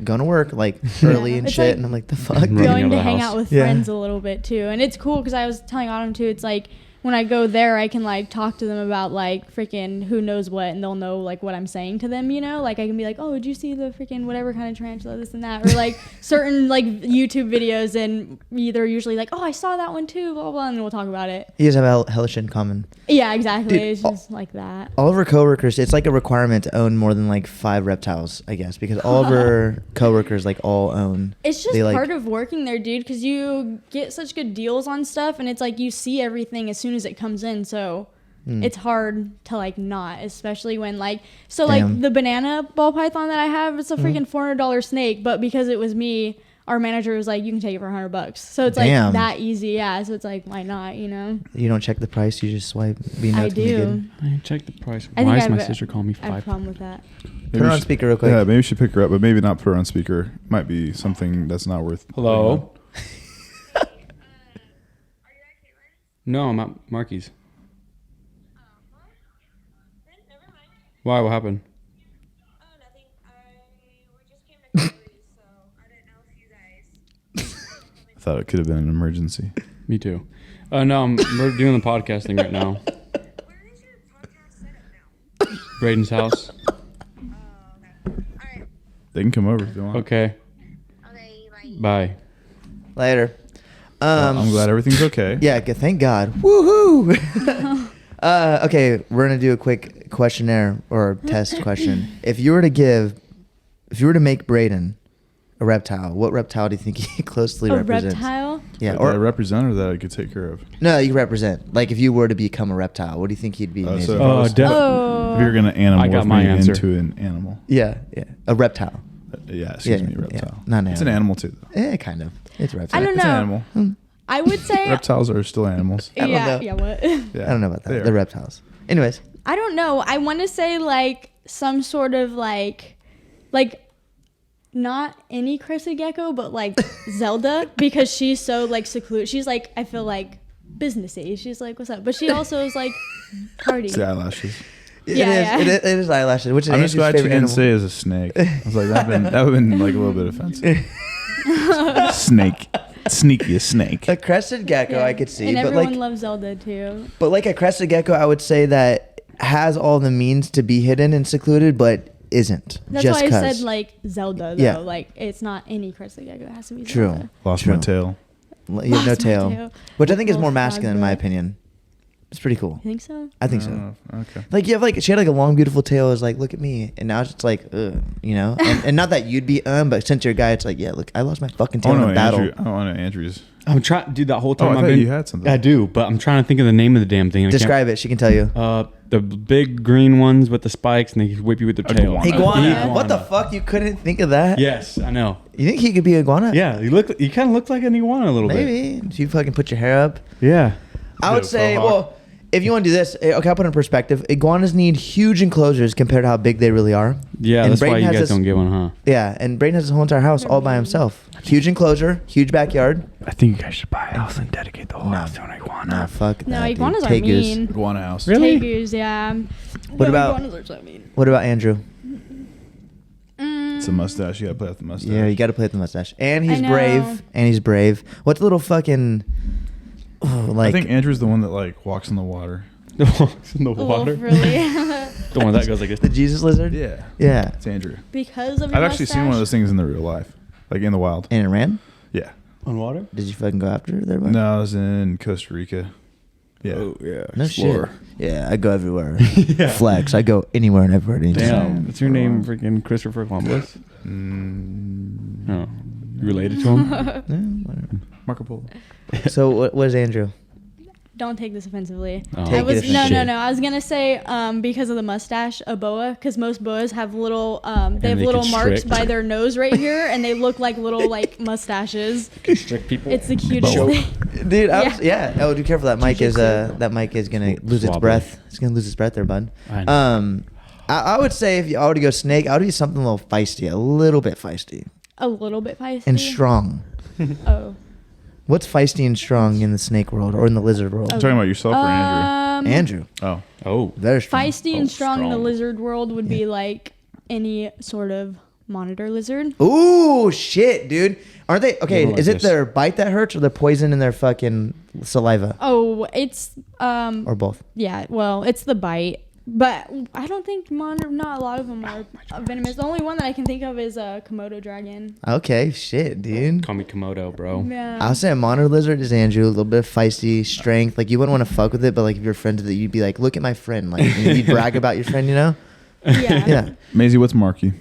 going to work like early and It's shit, like and I'm like, the fuck. Running dude? out Going of to the hang house. out with Yeah. friends a little bit too, and it's cool because I was telling Autumn too, it's like when I go there I can like talk to them about like freaking who knows what, and they'll know like what I'm saying to them, you know, like I can be like, oh, did you see the freaking whatever kind of tarantula, this and that, or like certain like YouTube videos, and they're usually like, oh, I saw that one too, blah blah, and then we'll talk about it. You guys have hella shit in common. Yeah, exactly. Dude, It's just like that. All of our coworkers, it's like a requirement to own more than like 5 reptiles, I guess, because all of our coworkers like all own. It's just They, like- part of working there, dude, because you get such good deals on stuff, and it's like you see everything as soon as it comes in, so it's hard to like not, especially when like, so like Damn. the banana ball python that I have, it's a freaking $400 snake, but because it was me, our manager was like, you can take it for $100. So it's Damn. like that easy, yeah. So it's like, why not, you know? You don't check the price, you just swipe. Be I notes when you do. get- I didn't check the price. I Why think is my I've- sister calling me I have a 5? problem with that. Put Maybe her we on should- speaker real quick. Yeah, maybe we should pick her up, but maybe not put her on speaker. Might be something that's not worth. Hello? No, I'm at Marky's. Why? What happened? Oh, nothing. We just came to Coyote, so I didn't know if you guys. I thought it could have been an emergency. Me too. No, we're doing the podcasting right now. Where is your podcast setup now? Braden's house. Oh, okay. Alright. They can come over if they want. Okay. Okay, bye. Bye. Later. I'm glad everything's okay. Yeah, good, thank God. Woohoo! Okay, we're gonna do a quick questionnaire or test question. If you were to make Braden a reptile, what reptile do you think he closely A represents? reptile? Yeah, Or a or representative that I could take care of. no, you represent. Like if you were to become a reptile, what do you think he'd be? So amazing? if I was- Oh. if you're gonna I got anamorph my me answer. into an animal. Yeah, a reptile. Yeah, excuse Yeah, me, yeah, reptile. not an It's an animal. animal too, though. Yeah, kind of. It's a reptile. I don't It's an know. animal. I would say Reptiles are still animals. I don't yeah, know. yeah, what? Yeah, I don't know about they that. are. The reptiles. Anyways, I don't know. I want to say like some sort of like not any crested gecko, but like Zelda, because she's so like secluded. She's like, I feel like businessy. She's like, what's up? But she also is like party. It's the eyelashes. Yeah, it is eyelashes, which is I'm just Andrew's glad you favorite didn't animal. say as a snake. I was like, that would have been like a little bit offensive. Snake. Sneakiest snake. A crested gecko, Yeah. I could see, And but everyone like, loves Zelda too. but like a crested gecko, I would say that has all the means to be hidden and secluded, but isn't. That's just why I 'cause. said like Zelda though. Yeah. Like it's not any crested gecko. It has to be True. Zelda. Lost True. my tail. You have no Lost my tail, tail. which I think is more Little masculine in my frog opinion. It's pretty cool. You think so? I think I so. don't know. Okay. Like you have like she had like a long beautiful tail. It's like look at me, and now it's just like you know, and not that you'd be but since you're a guy, it's like yeah, look, I lost my fucking tail Oh in no, a battle. Andrew. I don't want to Andrew's. I'm trying, dude. That whole Oh, time I I've thought been. you had something. I do, but I'm trying to think of the name of the damn thing. and I can't- Describe it. She can tell you. The big green ones with the spikes, and they whip you with their tail. Iguana. Iguana. What the fuck? You couldn't think of that? Yes, I know. You think he could be iguana? Yeah, you kind of look like an iguana a little bit. Maybe. You fucking put your hair up. Yeah. I would Bit of say, faux hawk. well, if you want to do this, okay, I'll put it in perspective. Iguanas need huge enclosures compared to how big they really are. Yeah, And that's why Brayden you has guys this- don't get one, huh? Yeah, and Brayden has his whole entire house all by himself. Huge enclosure, huge backyard. I think you guys should buy a house and dedicate the whole No. house to an iguana. Nah, fuck No, that, dude. iguanas are Tegus. mean. Iguana house. Really? Tegus, yeah. What about- iguanas are so mean? What about Andrew? It's a mustache. You gotta play with the mustache. Yeah, you got to play with the mustache. And he's I know. brave. And he's brave. What's the little fucking... Oh, like... I think Andrew's the one that like walks in the water. The walks in the water. Oh, really? The one that goes like the this. Jesus lizard? Yeah. Yeah. It's Andrew. Because of your I've actually seen one of mustache? those things in the real life, like in the wild. And it ran? Yeah. On water? Did you fucking go after it there, bud? No, I was in Costa Rica. Yeah. Oh, yeah. No Explore. shit. Yeah, I go everywhere. Yeah. Flex. I go anywhere and everywhere. Damn. What's your name? Freaking Christopher Columbus? Mm, No. You related to him? Yeah, whatever. Marco Polo. So what is Andrew? don't take this offensively. Oh. Take I was it no. offensively. I was gonna say because of the mustache, a boa, because most boas have little they have they little marks constrict. by their nose right here, and they look like little like mustaches. Constrict people. It's the cutest Boa. thing. Dude, yeah. Oh, be careful. That mic is gonna lose its Swabby. breath. It's gonna lose its breath there, bud. I know. I would say if I were to go snake, I would do something a little feisty, a little bit feisty A little bit feisty. and strong. Oh. What's feisty and strong in the snake world or in the lizard world? You talking about yourself or Andrew? Andrew, Oh, Oh. very strong. Feisty and strong in the strong. lizard world would be like any sort of monitor lizard. Ooh, shit, dude. Aren't they okay? More like Is it this. their bite that hurts or the poison in their fucking saliva Oh, it's or both? yeah. Well, it's the bite, but I don't think not a lot of them are venomous. The only one that I can think of is a Komodo dragon. Okay, shit, dude. Call me Komodo, bro. Yeah. I'll say a monitor lizard is Andrew. A little bit of feisty, strength. Like you wouldn't want to fuck with it, but like if you're friends with it, you'd be like, "Look at my friend." Like and you'd brag about your friend, you know? Yeah. Yeah. Maisie, what's Marky?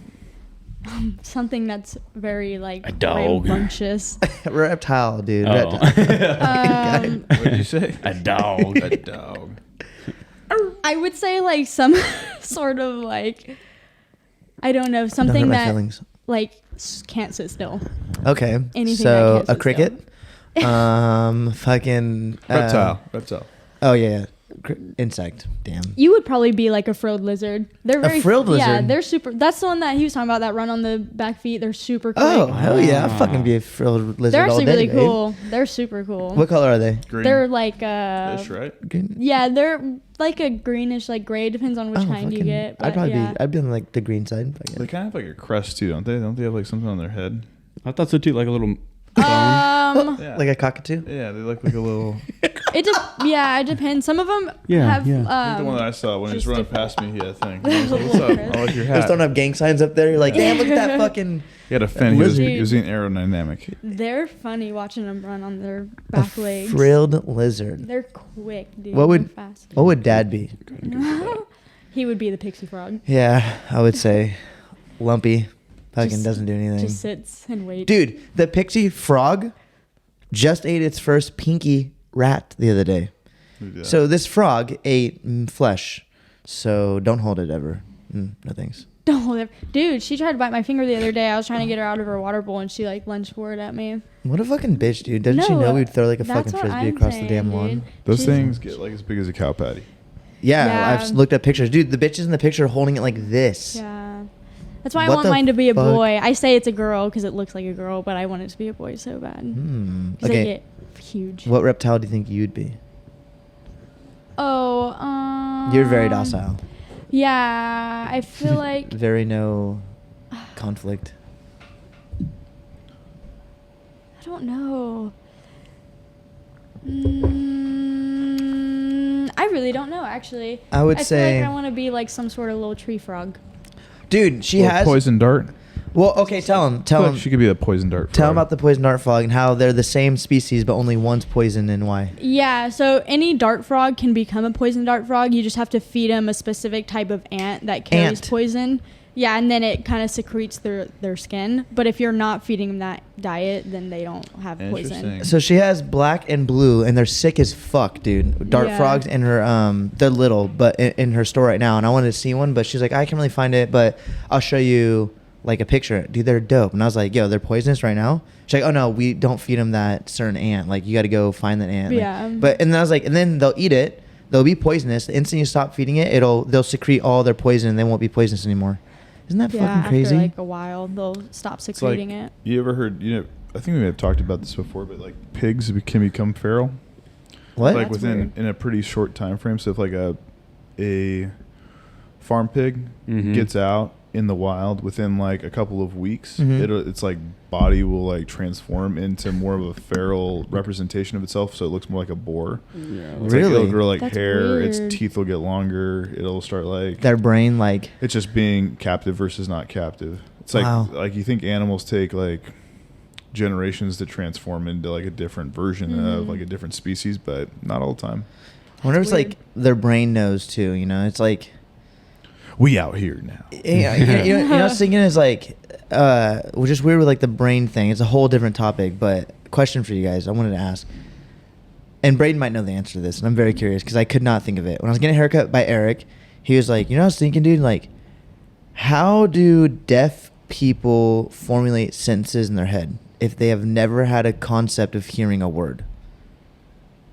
Something that's very like A dog. rambunctious. Reptile, dude. Oh. Um, What did you say? A dog. A dog. I would say like some sort of like I don't know Don't hurt something my that feelings. like can't sit still. Okay. Anything so that can't a sit cricket. Fucking Reptile. Oh yeah. Insect. Damn. You would probably be like a frilled lizard. They're very frilled Yeah, lizard? they're super. That's the one that he was talking about that run on the back feet. They're super quick. Oh hell yeah! I'll fucking be a frilled lizard they're all actually day, really babe. cool. They're super cool. What color are they? Green. They're like Fish, right? Green. yeah, they're like a greenish like gray. Depends on which kind you fucking- get. I'd But probably yeah. I'd be on like the green side. But They yeah. kind of have like a crest too, don't they? Don't they have like something on their head? I thought so too, like a little bone. Yeah. Like a cockatoo. Yeah, they look like a little. It depends. Some of them Yeah, have. yeah. I think the one that I saw when he was just running different. past me, he had a thing. I was like, "What's up? I like your Just hat." throwing up gang signs up there. You're like, damn, look at that fucking. He had a fin. He was Lizard. being aerodynamic. They're funny watching them run on their back legs. Frilled lizard. They're quick, dude. What would- They're fast. What would Dad be? He would be the pixie frog. Yeah, I would say lumpy. Fucking Just- doesn't do anything. Just sits and waits. Dude, the pixie frog just ate its first pinky rat the other day. Yeah. So this frog ate flesh. So don't hold it ever. No thanks. Don't hold it. Dude, she tried to bite my finger the other day. I was trying to get her out of her water bowl and she like lunged for it at me. What a fucking bitch, dude. Doesn't she know we'd throw like a that's fucking what frisbee I'm across saying, the damn dude. lawn? Those She's- things get like as big as a cow patty. Yeah, Yeah. I've looked at pictures. Dude, the bitch is in the picture holding it like this. Yeah. That's why I What want the mine to be a fuck? boy. I say it's a girl because it looks like a girl, but I want it to be a boy so bad. Because they Okay. get huge. What reptile do you think you'd be? Oh, You're very docile. Yeah, I feel like Very no conflict. I don't know. I really don't know, actually. I would feel say, like I want to be like some sort of little tree frog. dude, she Or has. poison dart. Well, okay, tell him. Tell him. She could be a poison dart. Tell him frog. about the poison dart frog and how they're the same species, but only one's poison and why. Yeah, so any dart frog can become a poison dart frog. You just have to feed them a specific type of ant that carries Ant. poison. Yeah, and then it kind of secretes their skin. But if you're not feeding them that diet, then they don't have poison. Interesting. So she has black and blue, and they're sick as fuck, dude. Dart Yeah. frogs, and her they're little, but in her store right now. And I wanted to see one, but she's like, I can't really find it, but I'll show you like a picture. Dude, they're dope. And I was like, yo, they're poisonous right now. She's like, oh no, we don't feed them that certain ant. Like you got to go find that ant. Like, Yeah. but and then I was like, and then they'll eat it. They'll be poisonous. The instant you stop feeding it, they'll secrete all their poison, and they won't be poisonous anymore. Isn't that Yeah, fucking crazy? after like a while, they'll stop It's like, secreting it. you ever heard? I think we may have talked about this before, but like pigs can become feral. What? Like That's within weird. in a pretty short time frame. So if like a farm pig Mhm. gets out in the wild within like a couple of weeks, Mhm. its like body will like transform into more of a feral representation of itself, so it looks more like a boar. Yeah. It's like Really? it'll grow like That's hair. Its weird. teeth will get longer. It'll start like Their brain, like, it's just being captive versus not captive. It's like Wow. like you think animals take like generations to transform into like a different version of like a different species, but not all the time. I wonder if it's weird. like their brain knows too. You know, it's like. We out here now. Yeah, you know what I was thinking is like, which is weird with like the brain thing. It's a whole different topic, but question for you guys. I wanted to ask: and Braden might know the answer to this, and I'm very curious because I could not think of it. When I was getting a haircut by Eric, he was like, you know what I was thinking, dude? Like, how do deaf people formulate sentences in their head if they have never had a concept of hearing a word?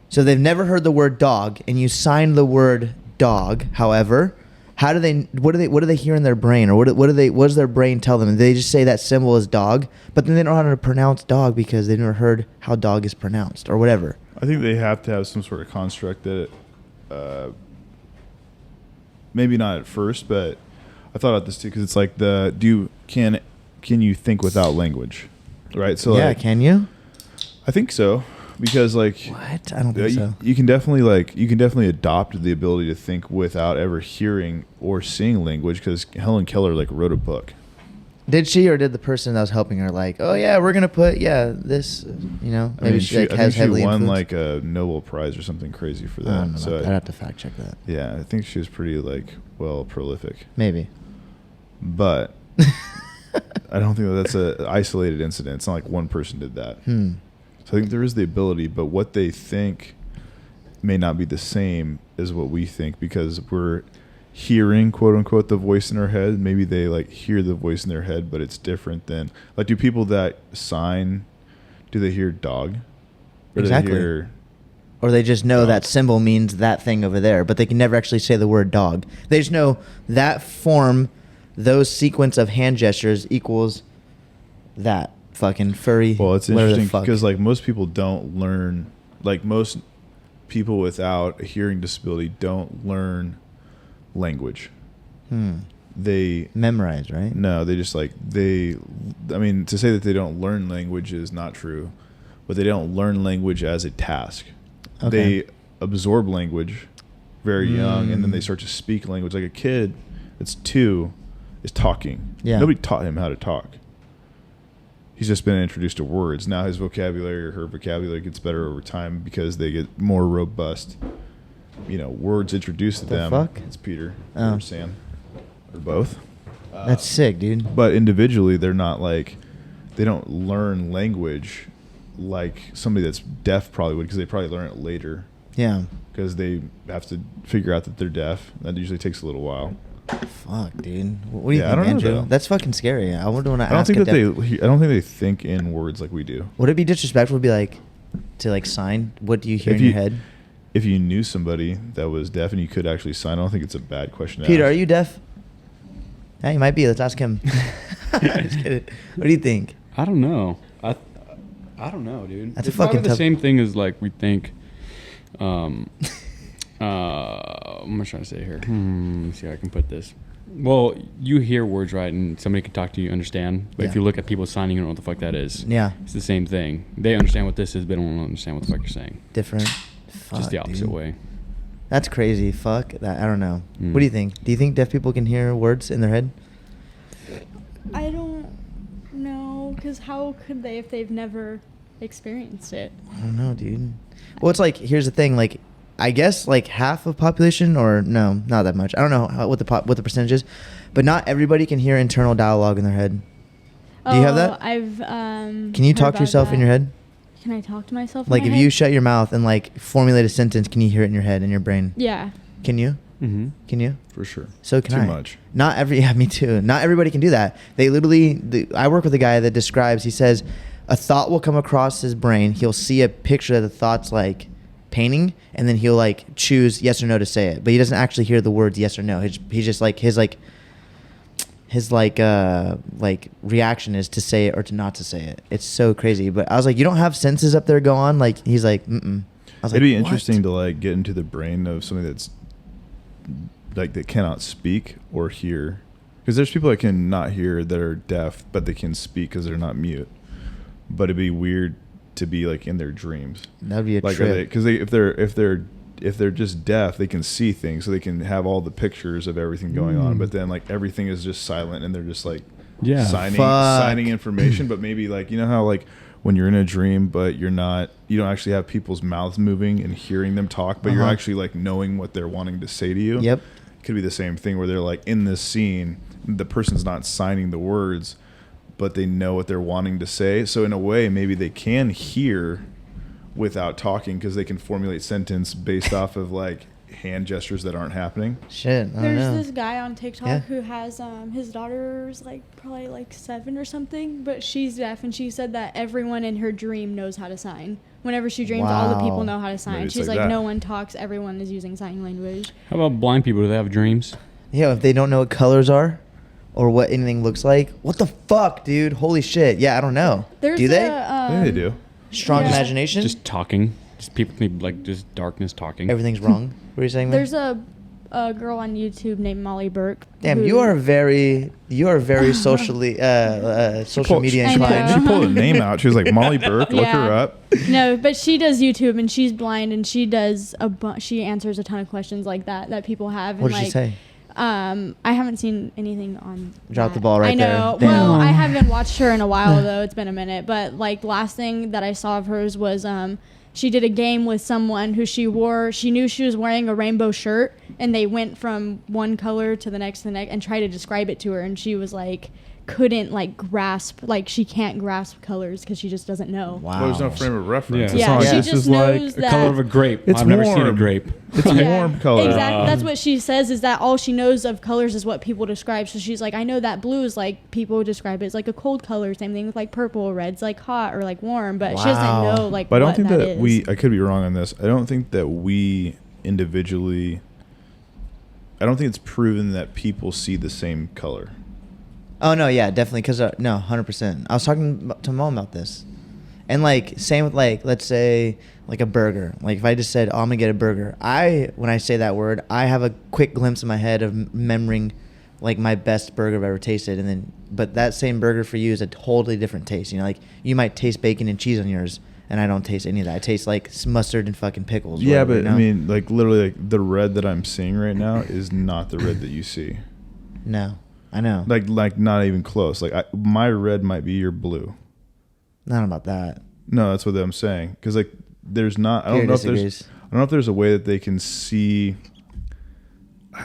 So they've never heard the word dog, and you sign the word dog. However, how do they? What do they hear in their brain, or what does their brain tell them? And they just say that symbol is dog, but then they don't know how to pronounce dog because they've never heard how dog is pronounced or whatever. I think they have to have some sort of construct that, maybe not at first, but I thought about this too because it's like can you think without language, right? So yeah, like, can you? I think so. Because like What? I don't think so. you can definitely adopt the ability to think without ever hearing or seeing language. Because Helen Keller like wrote a book. Did she or did the person that was helping her like, oh yeah, we're gonna put this, you know? I mean, she like, I has think heavily she won influenced. like a Nobel Prize or something crazy for I don't that. know So about that. I'd have to fact check that. yeah, I think she was pretty like prolific. Maybe. But I don't think that's a isolated incident. It's not like one person did that. So I think there is the ability, but what they think may not be the same as what we think because we're hearing, quote unquote, the voice in our head. Maybe they like hear the voice in their head, but it's different than like, do people that sign, do they hear dog? Or Exactly. Do they hear Or they just know dog? that symbol means that thing over there, but they can never actually say the word dog. They just know that form, those sequence of hand gestures equals that fucking furry. Well, it's whatever the interesting fuck. because like most people don't learn, like most people without a hearing disability don't learn language. They memorize, right? No, they just like I mean, to say that they don't learn language is not true, but they don't learn language as a task. Okay. They absorb language very young, and then they start to speak language. Like a kid that's 2 is talking. Yeah. Nobody taught him how to talk. He's just been introduced to words. Now his vocabulary or her vocabulary gets better over time because they get more robust. You know, words introduced to them. fuck? It's Peter Oh. or Sam or both. That's sick, dude. But individually, they're not like, they don't learn language like somebody that's deaf probably would, because they probably learn it later Yeah. because they have to figure out that they're deaf. That usually takes a little while. Fuck, dude. What do you Yeah, I think, don't know, Andrew? though. That's fucking scary. I wouldn't want to I don't ask think a that deaf- I don't think they think in words like we do. Would it be disrespectful to be like, to like sign? What do you hear If in you- your head? If you knew somebody that was deaf and you could actually sign, I don't think it's a bad question to Peter, ask. are you deaf? Yeah, you might be. Let's ask him. Just kidding. What do you think? I don't know. I don't know, dude. That's a it's probably fucking the tough- same thing as like we think. What am I trying to say here? Let me see how I can put this. Well, you hear words right, and somebody can talk to you, understand. But Yeah. if you look at people signing, you don't know what the fuck that is. Yeah. It's the same thing. They understand what this is, but they don't understand what the fuck you're saying. Different. Just the Fuck, opposite dude. way. That's crazy. Fuck that. I don't know. Mm. What do you think? Do you think deaf people can hear words in their head? I don't know, because how could they if they've never experienced it? I don't know, dude. Well, it's like, here's the thing. Like, I guess like half of population, or no, not that much. I don't know what the percentage is, but not everybody can hear internal dialogue in their head. Do you have that? I've Can you heard talk to about yourself in that. your head? Can I talk to myself? Like in if my you head? shut your mouth and like formulate a sentence, can you hear it in your head, in your brain? Yeah. Can you? Mm-hmm. Can you? For sure. So can Too I. much. Not every, yeah, me too. Not everybody can do that. They literally, I work with a guy that describes, he says, a thought will come across his brain. He'll see a picture that the thought's like painting, and then he'll like choose yes or no to say it. But he doesn't actually hear the words yes or no. He's just like, his reaction is to say it or to not to say it. It's so crazy. But I was like, you don't have senses up there go on? Like, he's like, mm-mm. I was It'd like, be what? interesting to like get into the brain of somebody that's like that cannot speak or hear, because there's people that can not hear that are deaf, but they can speak because they're not mute. But it'd be weird to be like in their dreams. That would be a Like, trip. because if they're just deaf, they can see things, so they can have all the pictures of everything going on. But then like everything is just silent, and they're just like Yeah. signing information. But maybe like, you know how like when you're in a dream, but you don't actually have people's mouths moving and hearing them talk, but you're Uh-huh. actually like knowing what they're wanting to say to you. Yep. Could be the same thing where they're like in this scene, the person's not signing the words, but they know what they're wanting to say. So in a way, maybe they can hear without talking because they can formulate sentence based off of like hand gestures that aren't happening. Shit, I don't There's know. this guy on TikTok Yeah. who has his daughter's like probably like 7 or something, but she's deaf, and she said that everyone in her dream knows how to sign. Whenever she dreams, all the Wow. people know how to sign. Maybe it's She's like like, that. no one talks, everyone is using sign language. How about blind people? Do they have dreams? Yeah, if they don't know what colors are or what anything looks like, what the fuck, dude? Holy shit. Yeah, I don't know. There's Do they? I think they do. Strong Yeah. imagination? Just talking. Just people think like just darkness talking. Everything's wrong. What are you saying, man? There's a girl on YouTube named Molly Burke. Damn, who- you are very socially social media I know. inclined. She pulled a name out. She was like, Molly Burke, look Yeah. her up. No, but she does YouTube, and she's blind, and she does she answers a ton of questions like that people have. What and did she say? I haven't seen anything on. Drop the that. ball right I know. there. Well, Damn. I haven't watched her in a while though. It's been a minute. But like last thing that I saw of hers was she did a game with someone who she knew she was wearing a rainbow shirt, and they went from one color to the next and tried to describe it to her, and she was like couldn't like grasp, like she can't grasp colors because she just doesn't know. Wow. Well, there's no frame of reference. Yeah. It's Yeah, not like she this just is like knows The that. color of a grape. It's I've never seen a warm. grape. it's warm color. Exactly. That's what she says, is that all she knows of colors is what people describe. So she's like, I know that blue is like, people describe it as like a cold color. Same thing with like purple. Red's like hot or like warm. But she Wow. doesn't know like But I don't what think that that is. I could be wrong on this. I don't think that we individually, I don't think it's proven that people see the same color. Oh no, yeah, definitely. Cause no, 100%. I was talking to mom about this, and like same with like, let's say like a burger. Like if I just said, oh, I'm gonna get a burger, when I say that word, I have a quick glimpse in my head of remembering like my best burger I've ever tasted, and then but that same burger for you is a totally different taste. You know, like you might taste bacon and cheese on yours, and I don't taste any of that. I taste like mustard and fucking pickles. Yeah, whatever, but you know? I mean, like literally, like the red that I'm seeing right now is not the red that you see. No, I know. Like not even close. Like my red might be your blue. Not about that. No, that's what I'm saying. Because like there's not. I Peter don't know if disagrees. there's a way that they can see.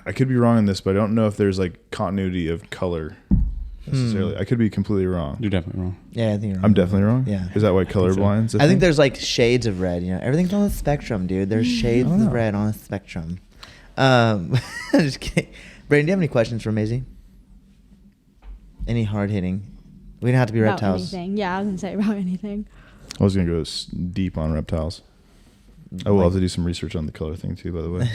I could be wrong on this, but I don't know if there's like continuity of color necessarily. I could be completely wrong. You're definitely wrong. Yeah, I think you're wrong. I'm definitely wrong. Yeah. Is that why think so. colorblind's? I think there's like shades of red. You know, everything's on the spectrum, dude. There's shades I don't of know. red on the spectrum. Just kidding. Brayden, do you have any questions for Mazie? Any hard hitting? We don't have to be about reptiles. anything. Yeah, I was gonna say about anything. I was gonna go deep on reptiles. I will have to do some research on the color thing too. By the way.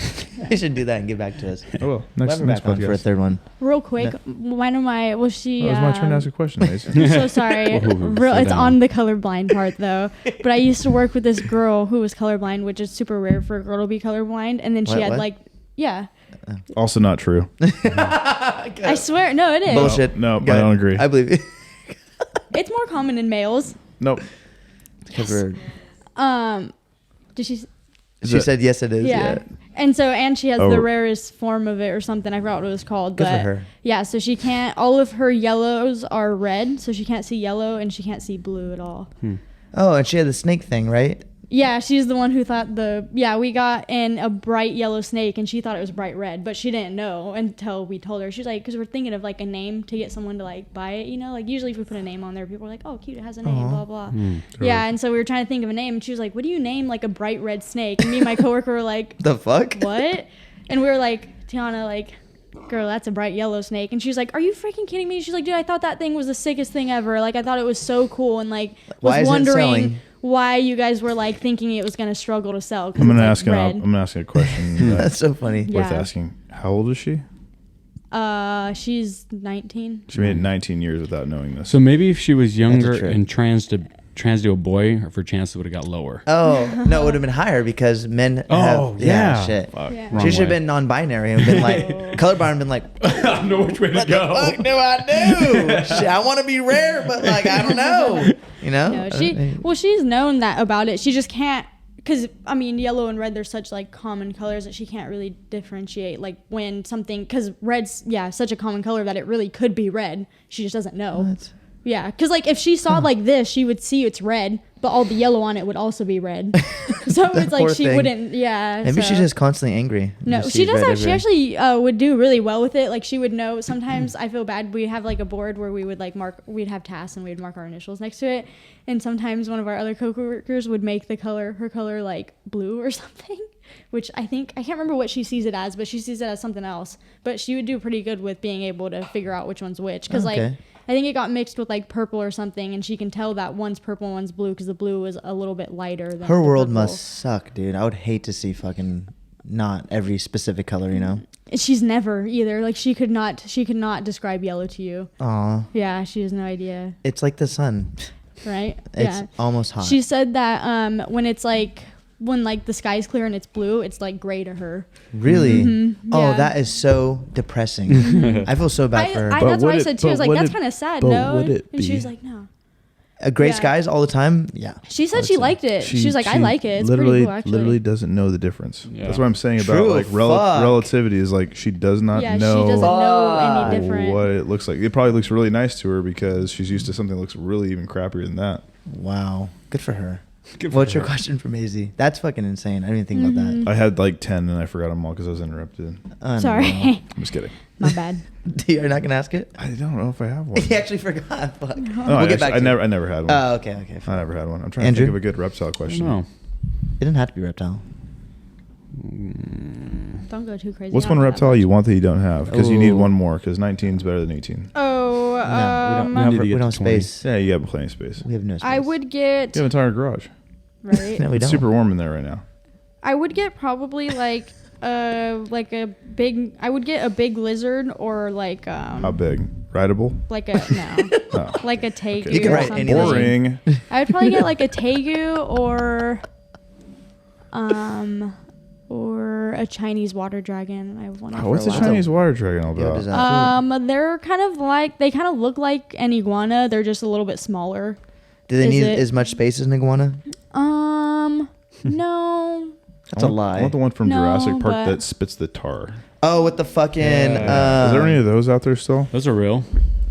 We should do that and get back to us. Oh well, We'll next have her back on for a podcast. third one. Real quick, one of my Oh, it was my turn to ask a question. Mason. I'm so sorry. Whoa, Real, slow it's down. on the colorblind part though. But I used to work with this girl who was colorblind, which is super rare for a girl to be colorblind. And then she What, had what? like, yeah, Also not true. I swear, no, it is. Bullshit. No, Go I don't ahead. agree. I believe you. It's more common in males. Nope. Because we're- Did she? she said yes, it is. Yeah. And she has Oh. the rarest form of it or something. I forgot what it was called. Good for but her. Yeah, so she can't. All of her yellows are red, so she can't see yellow and she can't see blue at all. Oh, and she had the snake thing, right? Yeah, she's the one who thought we got in a bright yellow snake and she thought it was bright red, but she didn't know until we told her. She's like, because we're thinking of like a name to get someone to like buy it, you know? Like usually if we put a name on there, people are like, oh, cute, it has a name, blah, blah. Yeah, and so we were trying to think of a name and she was like, what do you name like a bright red snake? And me and my coworker were like, The fuck? what? And we were like, Tiana, like, girl, that's a bright yellow snake. And she's like, are you freaking kidding me? She's like, dude, I thought that thing was the sickest thing ever. Like, I thought it was so cool. And like, Why was isn't it wondering selling? why you guys were like thinking it was going to struggle to sell. I'm gonna it's, ask. like, I'm gonna ask a question That's that's so funny. Yeah. worth asking. How old is she? She's 19. She made it 19 years without knowing this. So maybe if she was younger trick. and trans to a boy, her chances would have got lower. Oh, no, it would have been higher because men have. Shit. Fuck, Yeah. wrong She should have way. been non-binary and been like colorblind and been like, I don't know which way to what the fuck do I do? Shit, I want to be rare, but like I don't know. You know? No, she's known that about it. She just can't, because I mean, yellow and red, they're such like common colors that she can't really differentiate. Like when something, because red's such a common color that it really could be red. She just doesn't know. What? Yeah, because like if she saw like this, she would see it's red, but all the yellow on it would also be red. So it's Poor like she thing. wouldn't. Yeah. Maybe so. she's just constantly angry. No, Just she sees does. red She everywhere. actually would do really well with it. Like she would know. Sometimes I feel bad. We have like a board where we would like mark. We'd have tasks and we'd mark our initials next to it. And sometimes one of our other coworkers would make her color like blue or something. Which I can't remember what she sees it as, but she sees it as something else. But she would do pretty good with being able to figure out which one's which. Because like Okay. I think it got mixed with like purple or something, and she can tell that one's purple and one's blue because the blue was a little bit lighter than Her the world purple. must suck, dude. I would hate to see fucking not every specific color, you know? She's never either. Like she could not describe yellow to you. Aw. Yeah, she has no idea. It's like the sun. Right? It's Yeah. almost hot. She said that when the sky's clear and it's blue, it's like gray to her. Really? Oh, yeah. that is so depressing. I feel so bad for her. That's what I said too. I was like, would that's it- kind of sad, but no? would it And she be? was like, no. Gray yeah. skies all the time? Yeah. She said she liked it. She was like, I like it. It's literally, pretty cool, actually. literally doesn't know the difference. Yeah. That's what I'm saying about True, like fuck. relativity is like she does not Yeah, know she doesn't know Fuck. any different. what it looks like. It probably looks really nice to her because she's used to something that looks really even crappier than that. Wow. Good for her. Good for What's your her. question for Maisie? That's fucking insane. I didn't even think about that. I had like 10 and I forgot them all because I was interrupted. Oh, no. Sorry. I'm just kidding. My bad. You're not going to ask it? I don't know if I have one. He actually forgot. Fuck. No, We'll get back to I never had one. Oh, okay. I fine. never had one. I'm trying Andrew? to think of a good reptile question. No. It didn't have to be reptile. Don't go too crazy. What's I one don't know that reptile much. you want that you don't have? Because you need Ooh. one more. Because 19 is better than 18. Oh, No, we need don't, to we get don't to have 20. space. Yeah, you have plenty of space. We have no space. I would get You have an entire garage. right. No, we It's don't. super warm in there right now. I would get probably like a big lizard or like How big? Rideable? like a no Oh. like a tegu You can or write something. anything. Boring. I would probably get like a tegu or a Chinese water dragon. I want. Oh, what's the while. Chinese water dragon all Yeah, what about? is that? They're kind of like they kind of look like an iguana. They're just a little bit smaller. Do they is need it- as much space as an iguana? No. That's a I lie. want the one from No, Jurassic Park but- that spits the tar. Oh, with the fucking. Is there any of those out there still? Those are real.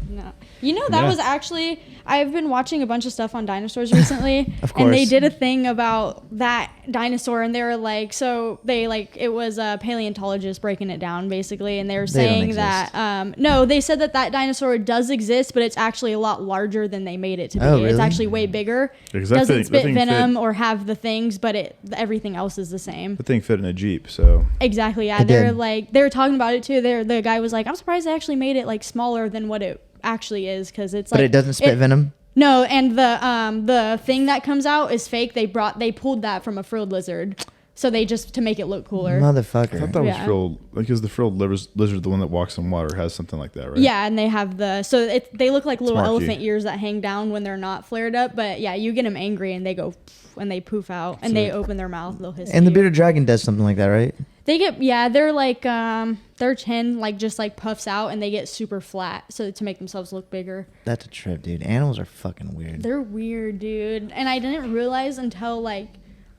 No. You know, that Yeah. was actually, I've been watching a bunch of stuff on dinosaurs recently. Of And they course. did a thing about that dinosaur. And they were like, it was a paleontologist breaking it down, basically. And they were They don't saying exist. that, no, they said that dinosaur does exist, but it's actually a lot larger than they made it to be. Oh, It's really? actually way bigger. Because that Doesn't thing- that spit thing venom fit- or have the things, but everything else is the same. The thing fit in a Jeep, so Exactly. Yeah, It did. they were talking about it too. The guy was like, I'm surprised they actually made it like smaller than what it actually is because it's But like it doesn't spit venom? No, and the thing that comes out is fake. They pulled that from a frilled lizard, so they just to make it look cooler. I thought Motherfucker. that was Yeah. frilled. Because the frilled lizard, the one that walks in water, has something like that, right? Yeah, and they have they look like little marky. elephant ears that hang down when they're not flared up. But yeah, you get them angry and they go and they poof out and they open their mouth. They'll hiss. And at the you. bearded dragon does something like that, right? They get they're like their chin like just like puffs out and they get super flat so to make themselves look bigger. That's a trip, dude. Animals are fucking weird. They're weird, dude. And I didn't realize until like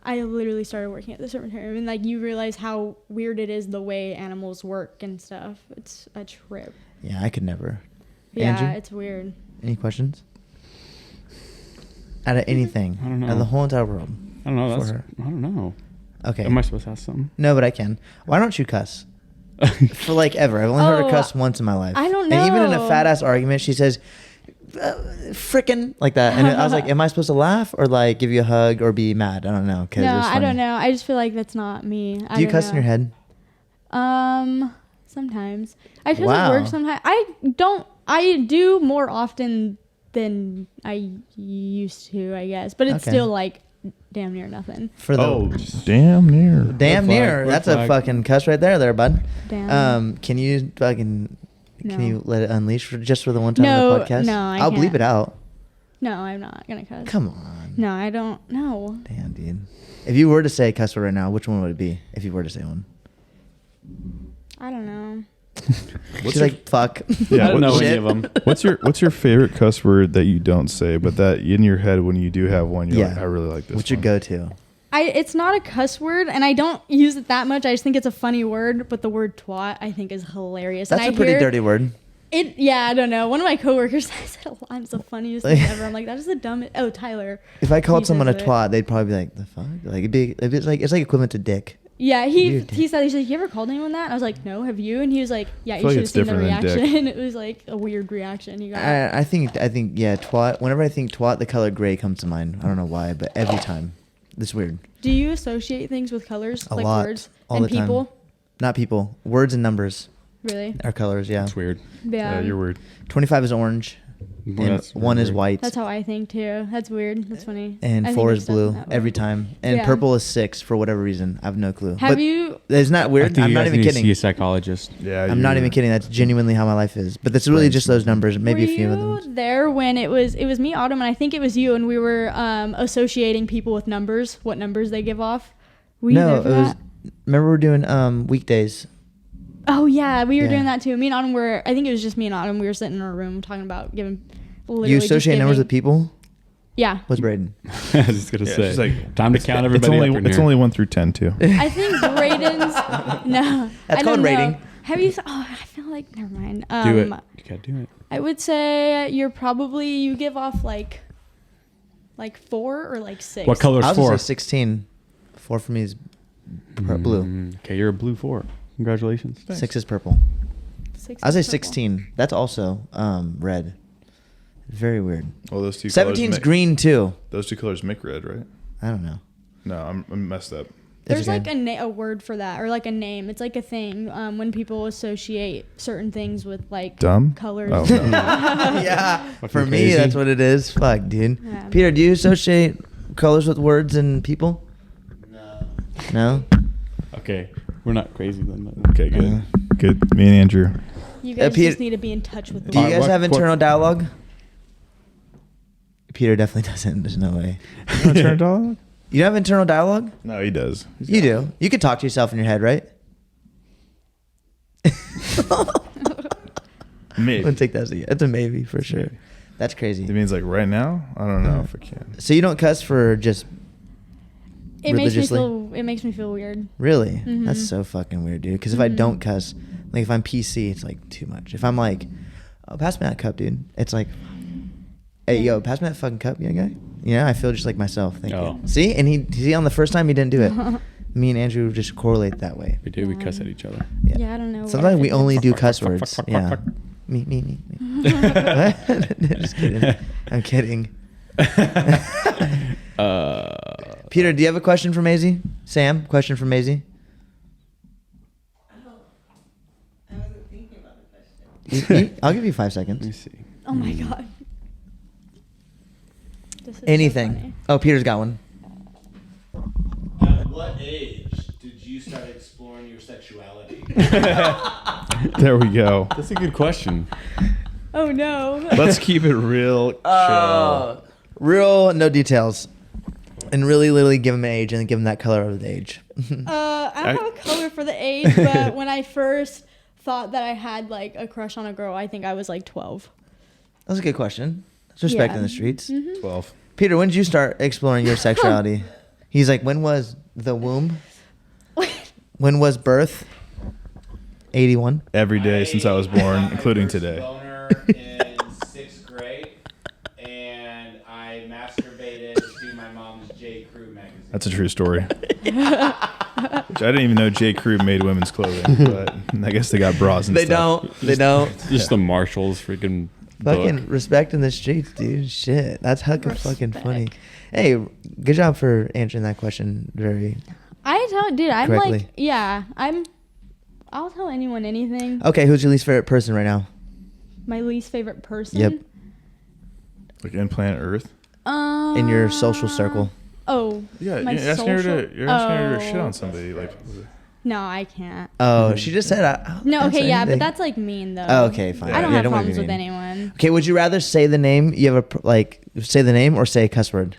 I literally started working at the cemetery and like you realize how weird it is the way animals work and stuff. It's a trip. Yeah, I could never. Yeah, Andrew? it's weird. Any questions? Out of anything. I don't know. Out of the whole entire world. I don't know. For her. I don't know. Okay. Am I supposed to ask something? No, but I can. Why don't you cuss? For like ever. I've only heard her Oh, cuss once in my life. I don't And even in a know. fat ass argument, she says, frickin' like that. And I was like, am I supposed to laugh or like give you a hug or be mad? I don't know. 'Cause it No, was I funny. don't know. I just feel like that's not me. Do you cuss in your head? Sometimes. I cuss Wow. at work sometimes. I do more often than I used to, I guess. But it's Okay. still like damn near nothing. For the Oh, damn near. damn Red near. flag, That's red a flag. fucking cuss right there, bud. Damn. Can you fucking No. can you let it unleash just for the one time No, on the podcast? no, I I'll bleep can't. it out. No, I'm not gonna cuss. Come on. No, I don't. No. Damn, dude. If you were to say a cuss word right now, which one would it be? If you were to say one, I don't know. she's like, "Fuck." Yeah, I don't know what- any shit. of them. What's your favorite cuss word that you don't say, but that in your head when you do have one, you're Yeah. like, I really like this. What's your one. go-to? It's not a cuss word, and I don't use it that much. I just think it's a funny word. But the word twat, I think, is hilarious. That's and a pretty dirty word. I don't know. One of my coworkers said I'm the funniest thing ever. I'm like, that is the dumbest. Oh, Tyler. If I called He someone a says it. twat, they'd probably be like, the fuck? Like, it's like equivalent to dick. Yeah, he Weird. said, you ever called anyone that? I was like, no, have you? And he was like, yeah, feel you like should have it's seen the different than dick. reaction. It was like a weird reaction he got. I think, yeah, twat. Whenever I think twat, the color gray comes to mind. I don't know why, but every time. It's weird. Do you associate things with colors? A like lot. words? All and the time. people? Not people. Words and numbers Really? are colors, yeah. That's weird. Yeah. You're weird. 25 is orange. Well, And that's 1 is weird. white. That's how I think too. That's weird. That's funny. And I 4 think is of stuff blue that way. every time. And Yeah. purple is 6 for whatever reason. I have no clue. Have But you? It's not I weird. think I'm you not guys even need to kidding. see a psychologist. Yeah. I'm not even kidding. That's genuinely how my life is. But that's really just those numbers. Maybe were a few of you them. there when it was me, Autumn, and I think it was you, and we were associating people with numbers, what numbers they give off. Were you No, there it for was. that? Remember we're doing weekdays. Oh yeah, we were Yeah. doing that too. Me and Autumn were. I think it was just me and Autumn. We were sitting in our room talking about giving. Literally You just associate numbers giving- with people? Yeah, What's Braden? I was just gonna Yeah, say. she's like, time to count everybody It's only, up in it's here. only 1 through 10 too. I think Braden's. No, That's I called don't know. rating. Have you? Oh, I feel like never mind. do it. You gotta do it. I would say you give off like 4 or like 6. What color's I was 4? gonna say 16. 4 for me is blue. Okay, you're a blue 4. Congratulations. 6 is purple. 6 I would say is purple. 16. That's also red. Very weird. Well, those two. 17's colors green too. Those two colors make red, right? I don't know. No, I'm messed up. It's There's okay. like a word for that, or like a name. It's like a thing when people associate certain things with like Dumb? colors. Oh, no. Yeah. Fucking For me, crazy. that's what it is. Fuck, dude. Yeah. Peter, do you associate colors with words and people? No. Okay, we're not crazy then. but- Okay, good. Good. Me and Andrew. You guys Peter- just need to be in touch with the Do you world. guys what- have what- internal dialogue? Peter definitely doesn't. There's no way. Turn dog? You don't have internal dialogue? No, he does. He's You got- do. You could talk to yourself in your head, right? I'm Maybe. gonna take that as that's a maybe for sure. Maybe. That's crazy. It means like right now. I don't know if I can. So you don't cuss for just It makes me religiously? feel. It makes me feel weird. Really? Mhm. That's so fucking weird, dude. Because if I don't cuss, like if I'm PC, it's like too much. If I'm like, oh, pass me that cup, dude. It's like, hey, yo, pass me that fucking cup, yeah, guy. Yeah, I feel just like myself. Thank Oh. you. See, and see on the first time he didn't do it. Me and Andrew just correlate that way. We do. We cuss at each other. Yeah, I don't know. what Sometimes I we think only it's- do cuss words. Yeah. Me. Just kidding. I'm kidding. Peter, do you have a question for Mazie? Sam, question for Mazie? I wasn't thinking about the question. I'll give you 5 Let me seconds. see. Oh my god. This is so Anything. funny. Oh, Peter's got one. At what age did you start exploring your sexuality? There we go. That's a good question. Oh no. Let's keep it real chill. Real, no details. And really, literally give him an age and then give him that color of the age. I don't have a color for the age, but when I first thought that I had like a crush on a girl, I think I was like 12. That's a good question. That's respect Yeah. in the streets. 12. Peter, when did you start exploring your sexuality? He's like, when was the womb? When was birth? 81. Every day since I was born, got my including first today. Boner in 6th grade, and I masturbated to my mom's J. Crew magazine. That's a true story. Which I didn't even know J. Crew made women's clothing, but I guess they got bras and They stuff. don't. They don't. Just the Marshalls freaking Fucking book. respect in the streets, dude. Shit. That's hecka fucking funny. Respect. Hey, good job for answering that question very. I'm Correctly. like, yeah, I'll tell anyone anything. Okay, who's your least favorite person right now? My least favorite person. Yep. Like in planet Earth. In your social circle. Oh. Yeah, my you're asking her social- to Oh. shit on somebody. Like, No, I can't. Oh, she just said. I'll No, answer okay, yeah, anything. but that's like mean though. Oh, okay, fine. I don't Yeah, have don't wanna be problems with mean. anyone. Okay, would you rather say the name? You have say the name or say a cuss word?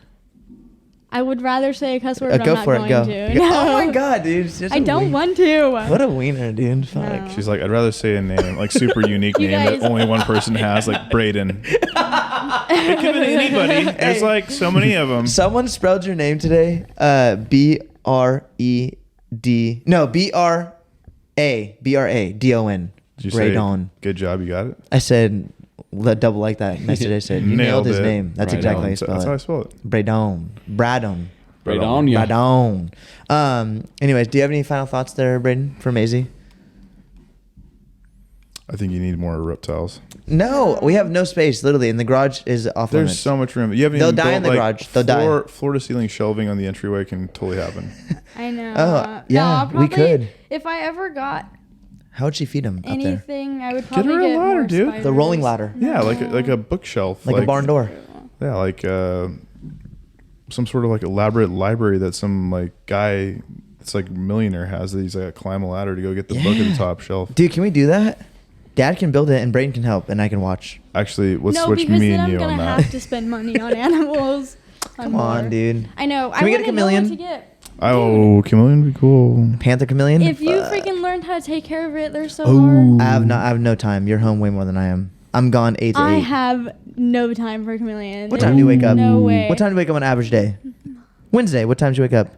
I would rather say a cuss word, but Go I'm not for it. going Go. to. Go. No. Oh my god, dude. it's just I a don't wiener. want to. What a wiener, dude. Fuck. No. she's like, I'd rather say a name, like super unique You name guys- that only one person has, like Braden. It could be anybody. There's like so many of them. Someone spelled your name today. B-R-E-D. No, B-R-A-D-O-N. Did you say, Braydon. good job, you got it? I said, double like that. Yesterday I said, you nailed his it. name. That's exactly how you That's how I spell spell it. it. Braydon. Bradon. Braydon, yeah. Bradon. Anyways, do you have any final thoughts there, Braden, for Mazie? I think you need more reptiles. No, we have no space. Literally, and the garage is off There's limits. so much room. You haven't They'll even die built, in the like, garage. They'll die. Floor to ceiling shelving on the entryway can totally happen. I know. Oh, yeah, no, we probably, could. If I ever got How would she feed them up there? anything, I would Get probably her a get ladder, more dude. spiders. The rolling ladder. Yeah, like a bookshelf, Like a barn door. Yeah, like some sort of like elaborate library that some like guy that's like millionaire has. That he's like climb a ladder to go get the book at the top shelf. Dude, can we do that? Dad can build it, and Braden can help, and I can watch. Actually, let's No, switch because me then and I'm you gonna on have that. to spend money on animals. Come on, dude. I know. Can we get a chameleon? What to get. Oh, chameleon would be cool. Panther chameleon. If you Fuck. freaking learned how to take care of it, they're so I hard. have no time. You're home way more than I am. I'm gone 8 to 8. I have no time for a chameleon. What time do you wake up? No way. What time do you wake up on an average day? Wednesday. What time do you wake up?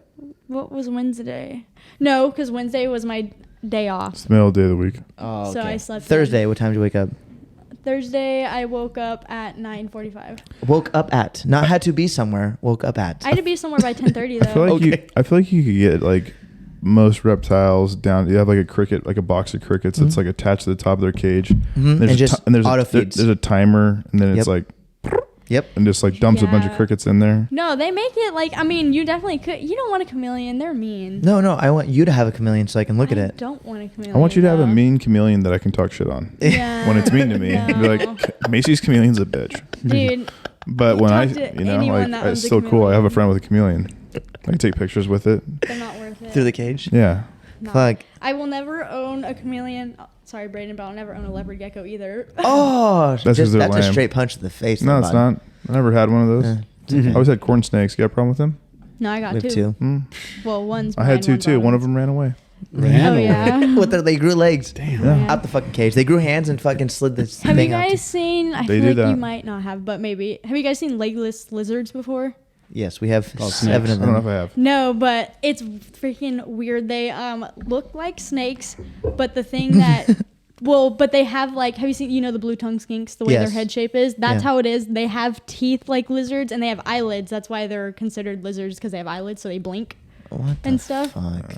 What was Wednesday? No, because Wednesday was my day off. It's the middle of the day of the week. Oh, So I slept Thursday. What time do you wake up? Thursday, I woke up at 9:45. Woke up at. Not had to be somewhere. Woke up at. I had to be somewhere by 10:30 I feel though. like I feel like you could get like most reptiles down. You have like a cricket, like a box of crickets that's like attached to the top of their cage. Mhm, and just auto feeds. There's a timer, and then it's Yep. like Yep. and just like dumps a bunch of Yeah. crickets in there. No, they make it like, I mean, you definitely could. You don't want a chameleon. They're mean. No, I want you to have a chameleon so I can look at I it. don't want a chameleon. I want you to have a though. mean chameleon that I can talk shit on Yeah. when it's mean to me. Be No. like, Macy's chameleon's a bitch. Dude, But You when I, talk to you know, anyone like that owns it's a still cool. I have a chameleon. friend with a chameleon. I can take pictures with it. they're not worth it. Through the cage. Yeah. No. Fuck. I will never own a chameleon. Oh, sorry, Brayden, but I'll never own a leopard gecko either. Oh, That's 'cause they're that's a lame. straight punch to the face. No, there, it's bud. not. I never had one of those. Yeah. I always had corn snakes. You got a problem with them? No, I got We have two. two. Well, one's I had mine, two one's too. One of Autumn's. them ran away. Oh, yeah. With they grew legs. Damn. Yeah. Out the fucking cage. They grew hands and fucking slid this Have you thing out. guys seen? I They feel do like that. you might not have, but maybe. Have you guys seen legless lizards before? Yes, we have Oh, 7 snakes. of I don't know them. if I have. No, but it's freaking weird. They look like snakes, but the thing that but they have like, have you seen, the blue tongue skinks, the way their Yes. head shape is? That's Yeah. how it is. They have teeth like lizards and they have eyelids. That's why they're considered lizards, because they have eyelids, so they blink What the and stuff. fuck?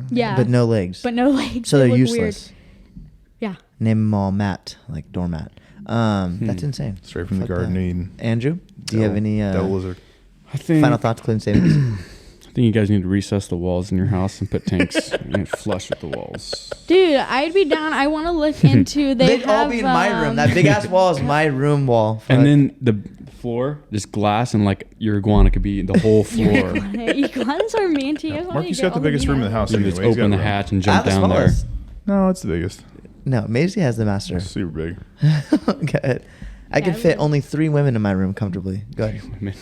Yeah. But no legs. But no legs. so They they're look useless. weird. Yeah. Name them all Matt, like doormat. That's insane. Straight from the Fuck Garden that. of Eden. Andrew, do you have any Devil lizard? I think final thoughts, closing statements? I think you guys need to recess the walls in your house and put tanks and flush with the walls. Dude, I'd be down. I want to look into. They They'd all be in my room. That big ass wall is my room wall. Fuck. And then the floor, just glass, and like your iguana could be the whole floor. Iguanas are mean to you. Marky's got the biggest room in the house. You Anyway. just He's got open the room. hatch and I jump have the down there. smallest. No, it's the biggest. No, Maisie has the master. It's super big. Go ahead. I Yeah, could we fit do. only 3 women in my room comfortably. Go ahead. Man.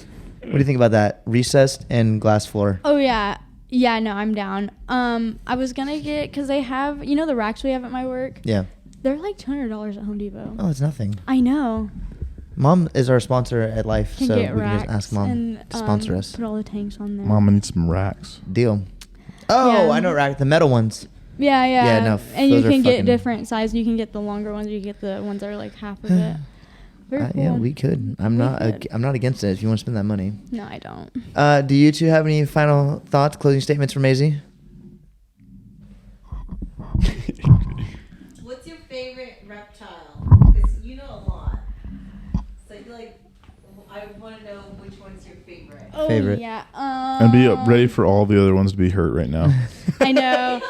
What do you think about that? Recessed and glass floor. Oh yeah. Yeah, no, I'm down. I was gonna get, because they have, the racks we have at my work. Yeah. They're like $200 at Home Depot. Oh, it's nothing. I know. Mom is our sponsor at Life, Can so get we can racks just ask Mom and to sponsor us. put all the tanks on there. Mama needs some racks. Deal. Oh, Yeah. I know rack. The metal ones. Yeah, yeah. Yeah, no, and you those are can get fucking- different size. You can get the longer ones. You can get the ones that are like half of it. Very cool. Yeah, we could. I'm We not. could. I'm not against it if you want to spend that money. No, I don't. Do you two have any final thoughts, closing statements for Maisie? What's your favorite reptile? Because you know a lot. So I want to know which one's your favorite. Oh Favorite. yeah. And be ready for all the other ones to be hurt right now. I know.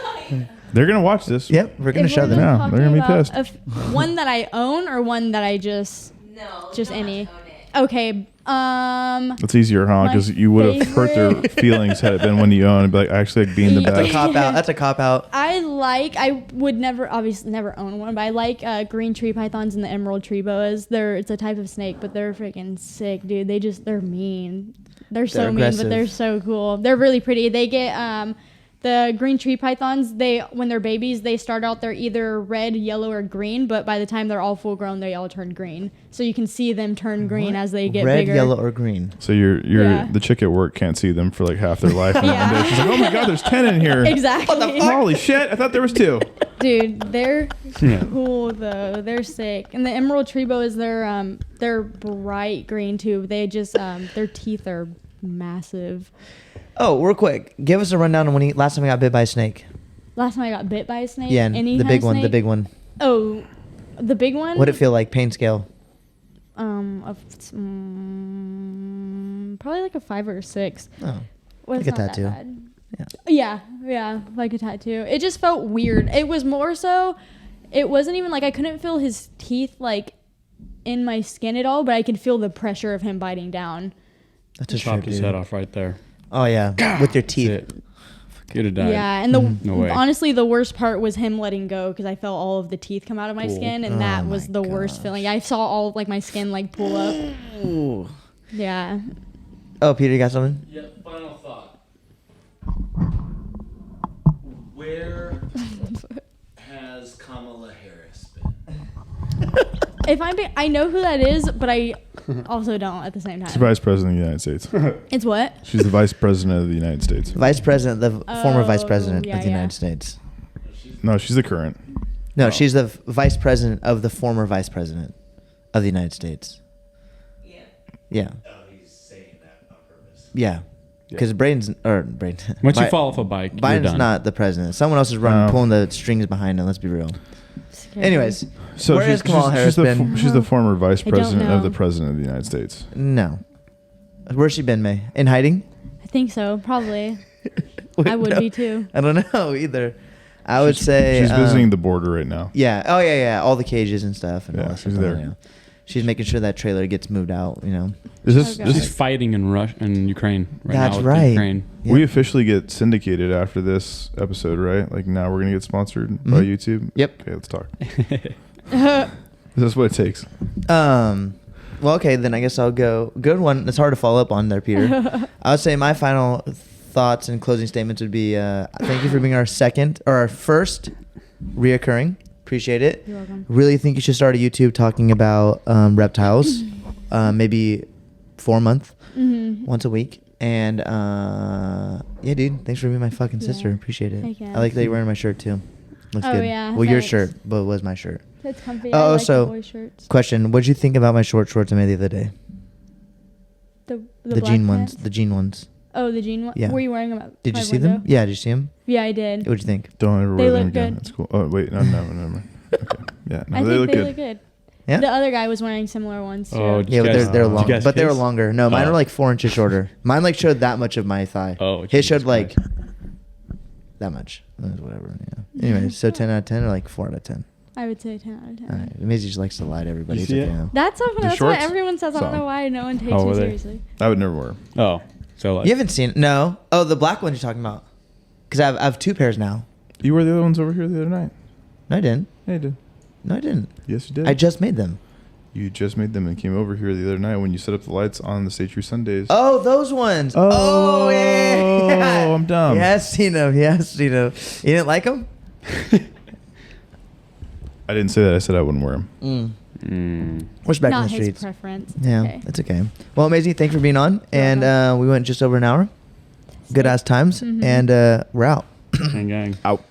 They're gonna watch this. Yep, we're gonna If show we're them. Yeah, talking they're gonna be about pissed. one that I own or one that I just. No. Just you don't any. have to own it. Okay. It's easier, huh? My Because you would have hurt their favorite- feelings had it been when you own. It'd be like, I actually like being the Yeah. That's a best. cop out. That's a cop out. I would never, obviously never own one, but I like green tree pythons and the emerald tree boas. It's a type of snake, but they're freaking sick, dude. They're mean. They're so mean, aggressive. but they're so cool. They're really pretty. They get, the green tree pythons, when they're babies, they start out, they're either red, yellow, or green, but by the time they're all full grown, they all turn green. So you can see them turn green as they get Red, bigger. yellow, or green. So Yeah. the chick at work can't see them for like half their life. And Yeah. one day she's like, oh my god, there's 10 in here. Exactly. Holy shit! I thought there was 2. Dude, they're Yeah. cool though. They're sick. And the emerald tree boa is they're bright green too. They just their teeth are massive. Oh, real quick, give us a rundown on last time I got bit by a snake. Last time I got bit by a snake. Yeah, any the kind big of one, the snake? big one. Oh, the big one. What'd it feel like? Pain scale. Probably like a 5 or a 6. Oh, Well, like it's a not that tattoo. bad. Yeah, like a tattoo. It just felt weird. It was more so, it wasn't even like I couldn't feel his teeth like in my skin at all, but I could feel the pressure of him biting down. That's a Chopped trip, his dude. head off right there. Oh yeah, with your That's teeth. it. Could have died. Yeah, and the No way. honestly, the worst part was him letting go because I felt all of the teeth come out of my Cool. skin, and Oh that my was the worst gosh. feeling. I saw all of, like my skin like pull up. Ooh. Yeah. Oh, Peter, you got something? Yeah, final thought. Where has Kamala Harris been? If I know who that is, but I also don't at the same She's time. Vice President of the United States. It's what? She's the Vice President of the United States. Vice President, the former Vice Oh, President yeah, of the yeah. United States. No, she's the current. No, Oh. she's the Vice President of the former Vice President of the United States. Yeah. Yeah, Oh, he's saying that on purpose. yeah. Because Braden's Once you Bi- fall off a bike, you're Biden's done. not the president. Someone else is running, No. pulling the strings behind him. Let's be real. Scary. Anyways, So where has Kamala Harris been? She's the former Vice I don't President of know. the President of the United States. No. Where's she been, May? In hiding? I think so, probably. I would No. be too. I don't know either. I would say She's visiting the border right now. Yeah. Oh yeah. All the cages and stuff. And Yeah, all that she's stuff. there. Yeah. She's making sure that trailer gets moved out. You know. Is this? Oh, this She's fighting in Ukraine right That's now. with right. Ukraine. Yeah. We officially get syndicated after this episode, right? Like now we're gonna get sponsored by Mhm. YouTube. Yep. Okay, let's talk. This is what it takes. Well, okay, then I guess I'll go. Good one. It's hard to follow up on there, Peter. I would say my final thoughts and closing statements would be: thank you for being our first reoccurring. Appreciate it. You're welcome. Really think you should start a YouTube talking about reptiles. Maybe 4 month, Mm-hmm. once a week. And yeah, dude, thanks for being my fucking sister. Yeah. Appreciate it. Heck yeah. I like that you're wearing my shirt too. Looks Oh, good. yeah, Well, your thanks. shirt, but it was my shirt. It's comfy. Oh, I like so- the boy shirts. Question: what'd you think about my short shorts I made the other day? The The black jean ones. pants? The jean ones. Oh, the jean one. Yeah. Were you wearing them? At Did my you see window? them? Yeah, did you see them? Yeah, I did. What'd you think? Don't ever They wear them look again. good. That's cool. Oh wait, no, never mind. Okay. Yeah, no, I they think look they good. look good. Yeah. The other guy was wearing similar ones too. Oh, did Yeah, you but guys- they're did long. you guys But they were kiss? longer. No, mine Oh. were like 4 inches shorter. Mine like showed that much of my thigh. Oh, His Jesus showed like Christ. that much. Whatever. Yeah. Anyway, so 10 out of 10 or like 4 out of 10. I would say 10 out of 10. All right. Maisie just likes to lie to everybody. You It's see okay it? now. That's what The that's shorts? what everyone says. I don't So- know why no one takes How me were they? seriously. I would never wear them. Oh, so like You haven't seen no. Oh, the black ones you're talking about. Because I have 2 pairs now. You wore the other ones over here the other night. No, I didn't. Yeah, you did. No, I didn't. Yes, you did. I just made them. You just made them and came over here the other night when you set up the lights on the Stay True Sundays. Oh, those ones. Oh, yeah. I'm dumb. He has seen them. He has seen them. You didn't like them? I didn't say that. I said I wouldn't wear them. Respect in Not the his streets. preference. Yeah, Okay. it's okay. Well, Maisie, thanks for being on. And we went just over an hour. Good ass times. Mhm. And we're out. gang gang. Out.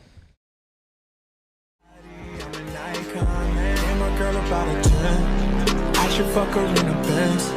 I'm a girl about a 10. I should fuck her in a Benz.